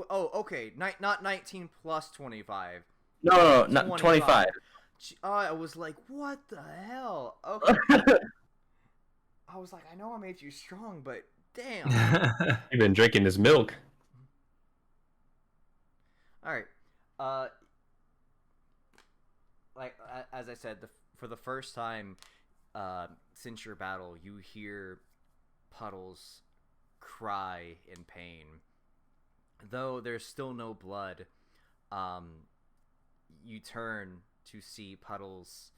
Oh, okay. Not 19 plus 25. No, not 25. I was like, what the hell? Okay. I was like, I know I made you strong, but damn. You've been drinking his milk. All right. Like as I said, for the first time since your battle, you hear Puddles cry in pain. Though there's still no blood, you turn to see Puddles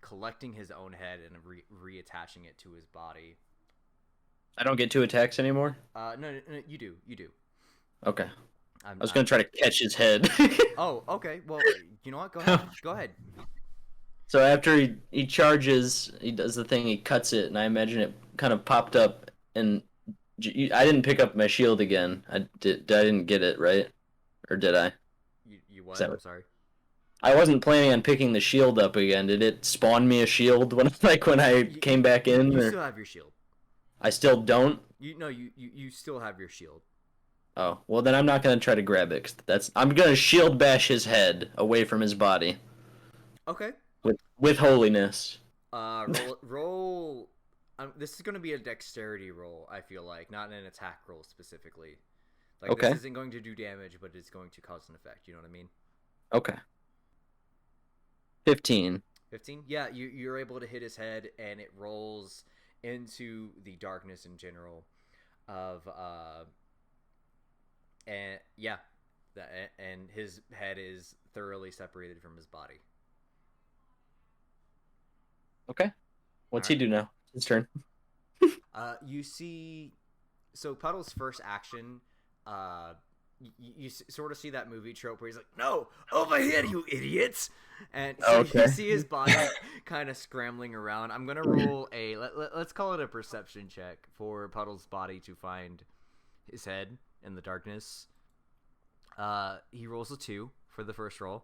collecting his own head and reattaching it to his body. I don't get 2 attacks anymore? No, you do. Okay. I was going to try to catch his head. Oh, okay. Well, you know what? Go ahead. Go ahead. So after he charges, he does the thing, he cuts it, and I imagine it kind of popped up, and I didn't pick up my shield again. I didn't get it, right? Or did I? You what? I'm sorry. I wasn't planning on picking the shield up again. Did it spawn me a shield when I came back in? You still have your shield. I still don't? You still have your shield. Oh, well then I'm not going to try to grab it. 'Cause I'm going to shield bash his head away from his body. Okay. With holiness. Roll. This is going to be a dexterity roll, I feel like, not an attack roll specifically. Like, okay. This isn't going to do damage, but it's going to cause an effect. You know what I mean? Okay. 15. 15? Yeah, you're able to hit his head, and it rolls into the darkness in general of and yeah, and his head is thoroughly separated from his body. Okay. What's he do now? His turn. You see, so Puddle's first action, you sort of see that movie trope where he's like, "No, over here, you idiots!" And so you see his body kind of scrambling around. I'm gonna roll let's call it a perception check for Puddle's body to find his head in the darkness. He rolls a 2 for the first roll,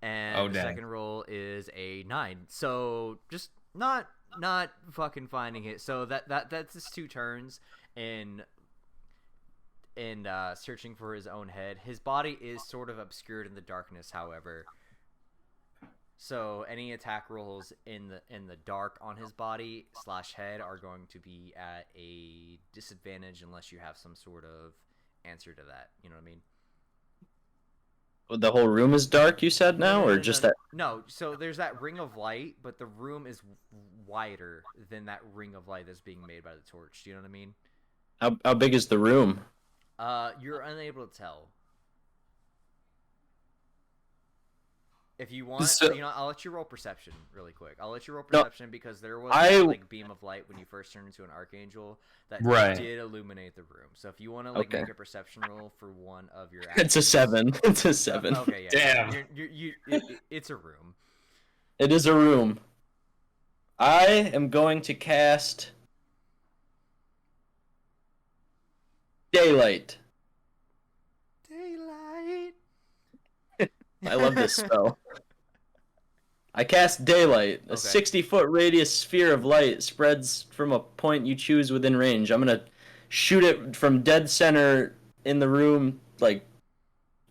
and the second roll is a 9. So just not fucking finding it. So that's his 2 turns in searching for his own head. His body is sort of obscured in the darkness, however. So any attack rolls in the dark on his body / head are going to be at a disadvantage unless you have some sort of answer to that. You know what I mean? The whole room is dark, you said now, or just that? No, so there's that ring of light, but the room is wider than that ring of light that's being made by the torch. Do you know what I mean? How big is the room? You're unable to tell. If you want, I'll let you roll perception really quick. I'll let you roll perception because there was a beam of light when you first turned into an archangel that did illuminate the room. So if you want to make a perception roll for one of your actions, it's a 7. It's a 7. Okay, yeah. Damn. It's a room. It is a room. I am going to cast Daylight. Daylight. I love this spell. I cast Daylight. A 60-foot radius sphere of light spreads from a point you choose within range. I'm gonna shoot it from dead center in the room, like,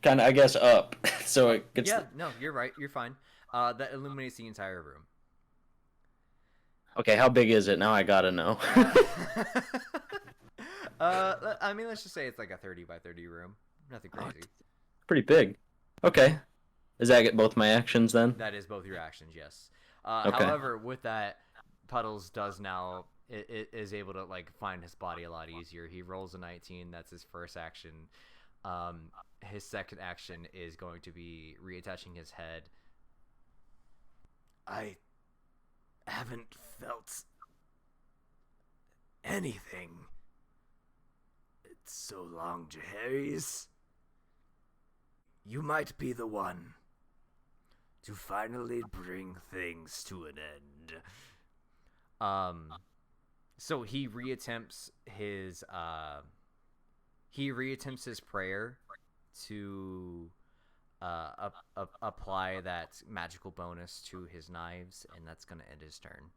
kind of, I guess, up. So it gets... Yeah, no, you're right. You're fine. That illuminates the entire room. Okay, how big is it? Now I gotta know. I mean, let's just say it's like a 30 by 30 room. Nothing crazy. Pretty big. Okay. Does that get both my actions then? That is both your actions, yes. Okay. However, with that, Puddles does now it is able to like find his body a lot easier. He rolls a 19. That's his first action. His second action is going to be reattaching his head. I haven't felt anything. It's so long, Jaehaerys. You might be the one to finally bring things to an end. So he reattempts his prayer to apply that magical bonus to his knives, and that's gonna end his turn.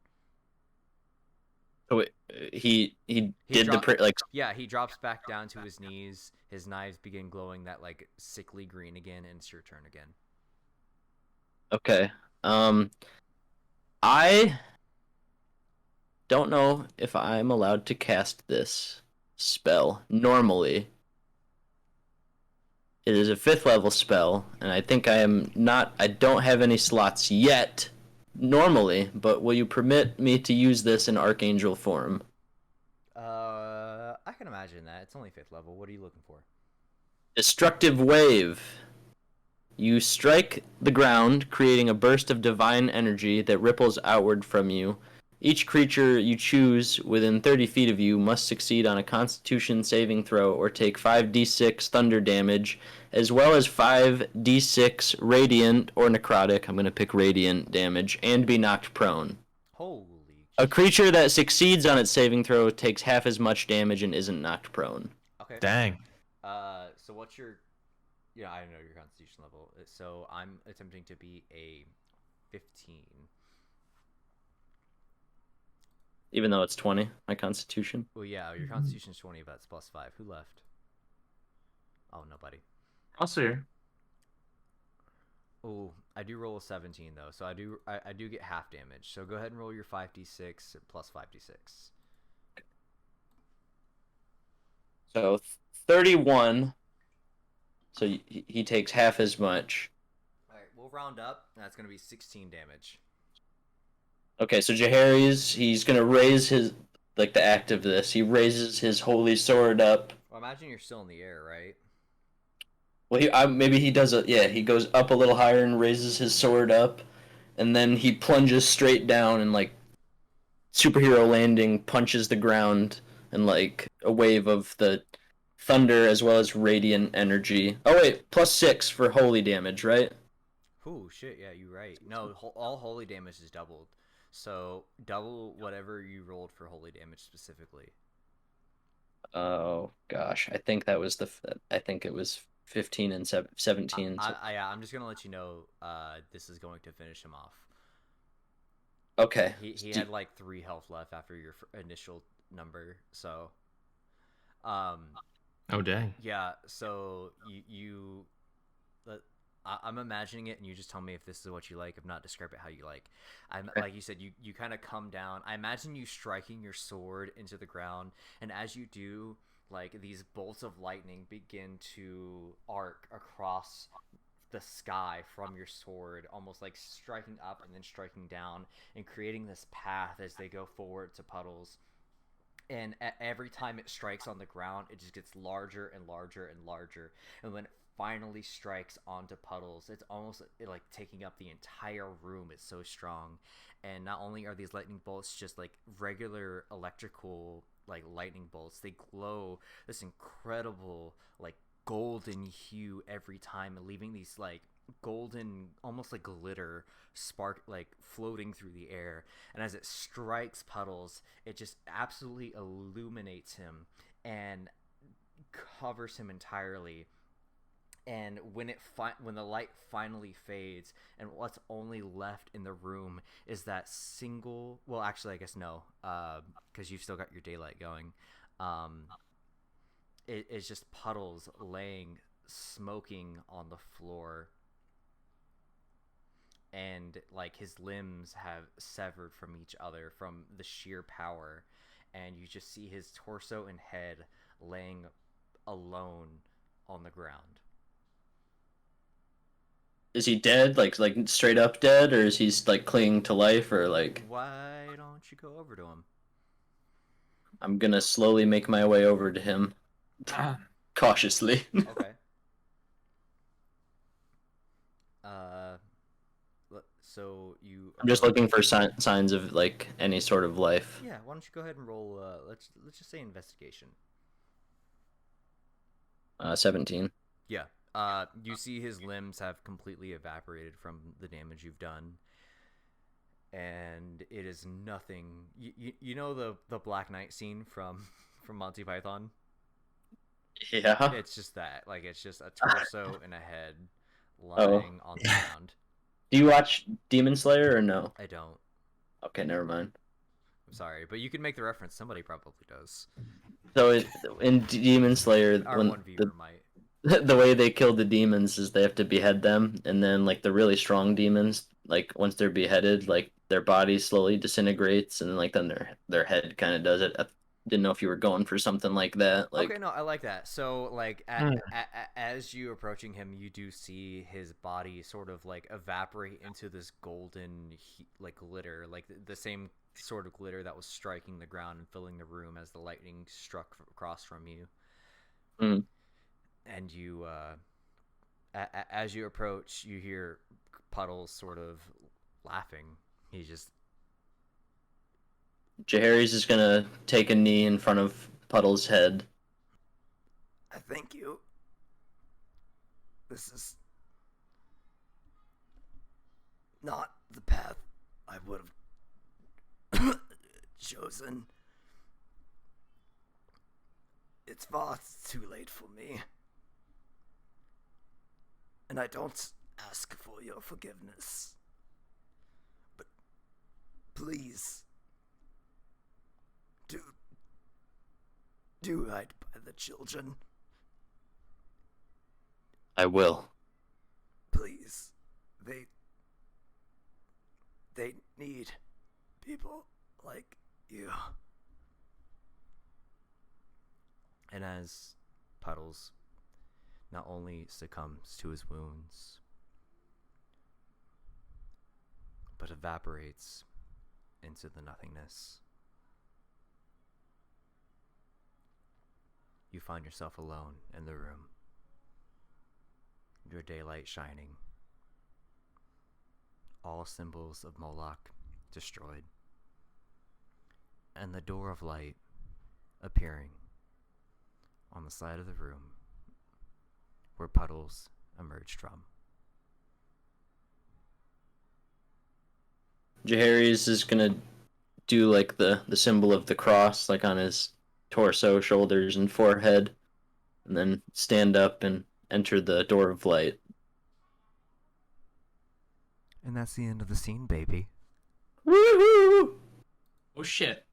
Oh, he did the prayer, like... Yeah, he drops back down to his knees. His knives begin glowing that like sickly green again, and it's your turn again. Okay. I don't know if I'm allowed to cast this spell normally. It is a 5th level spell, and I think I don't have any slots yet normally, but will you permit me to use this in Archangel form? I can imagine that. It's only 5th level. What are you looking for? Destructive Wave. You strike the ground, creating a burst of divine energy that ripples outward from you. Each creature you choose within 30 feet of you must succeed on a Constitution saving throw or take 5d6 thunder damage, as well as 5d6 radiant or necrotic, I'm going to pick radiant damage, and be knocked prone. Holy A creature that succeeds on its saving throw takes half as much damage and isn't knocked prone. Okay. Dang. So what's your... Yeah, I know your Constitution level. So I'm attempting to be a 15. Even though it's 20, my Constitution. Well, yeah, your Constitution's 20, but it's +5. Who left? Oh, nobody. I'll see her. Oh, I do roll a 17 though, so I do get half damage. So go ahead and roll your 5d6 plus 5d6. So 31. So he takes half as much. All right, we'll round up. That's gonna be 16 damage. Okay, so Jaehaerys, he's gonna raise his, like, the act of this. He raises his holy sword up. Well, imagine you're still in the air, right? Well, maybe he does it. Yeah, he goes up a little higher and raises his sword up, and then he plunges straight down and, like, superhero landing, punches the ground, and, like, a wave of the thunder as well as radiant energy. Oh wait, +6 for holy damage, right? Oh shit, yeah, you're right. No, all holy damage is doubled. So double whatever you rolled for holy damage specifically. Oh gosh, I think that was I think it was 15 and 17. I'm just gonna let you know. This is going to finish him off. Okay. He had like 3 health left after your initial number, so. Oh dang. Yeah. So I'm imagining it, and you just tell me if this is what you like. If not, describe it how you like. Like you said, you kind of come down. I imagine you striking your sword into the ground, and as you do, like these bolts of lightning begin to arc across the sky from your sword, almost like striking up and then striking down, and creating this path as they go forward to Puddles. And every time it strikes on the ground, it just gets larger and larger and larger. And when it finally strikes onto Puddles, it's almost like taking up the entire room. It's so strong. And not only are these lightning bolts just like regular electrical like lightning bolts, they glow this incredible like golden hue every time, and leaving these like golden, almost like glitter spark like floating through the air. And as it strikes Puddles, it just absolutely illuminates him and covers him entirely. And when the light finally fades, and what's only left in the room is that single. Well, actually, I guess no, because you've still got your daylight going. It's just Puddles laying, smoking on the floor, and like his limbs have severed from each other from the sheer power, and you just see his torso and head laying alone on the ground. Is he dead? Like straight up dead, or is he like clinging to life, or like? Why don't you go over to him? I'm gonna slowly make my way over to him, cautiously. Okay. So you. I'm just looking for signs of like any sort of life. Yeah. Why don't you go ahead and roll? Let's just say investigation. 17. Yeah. You see his limbs have completely evaporated from the damage you've done, and it is nothing. You know the Black Knight scene from Monty Python? Yeah. It's just that. Like, it's just a torso and a head lying on the ground. Do you watch Demon Slayer or no? I don't. Okay, never mind. I'm sorry, but you can make the reference. Somebody probably does. So in Demon Slayer, Our one viewer might. The way they kill the demons is they have to behead them, and then like the really strong demons, like once they're beheaded, like their body slowly disintegrates, and like then their head kind of does it. I didn't know if you were going for something like that. Like, okay, no, I like that. So like as you approaching him, you do see his body sort of like evaporate into this golden like glitter, like the same sort of glitter that was striking the ground and filling the room as the lightning struck across from you. Mm. And you, as you approach, you hear Puddles sort of laughing. He just... Jaehaerys is gonna take a knee in front of Puddle's head. I thank you. This is not the path I would have chosen. It's far too late for me. And I don't ask for your forgiveness. But please, do right by the children. I will. Please. They need people like you. And as Puddles not only succumbs to his wounds, but evaporates into the nothingness, you find yourself alone in the room, your daylight shining, all symbols of Moloch destroyed, and the door of light appearing on the side of the room where Puddles emerged from. Jaehaerys is gonna do like the symbol of the cross, like on his torso, shoulders, and forehead, and then stand up and enter the door of light. And that's the end of the scene, baby. Woohoo! Oh shit.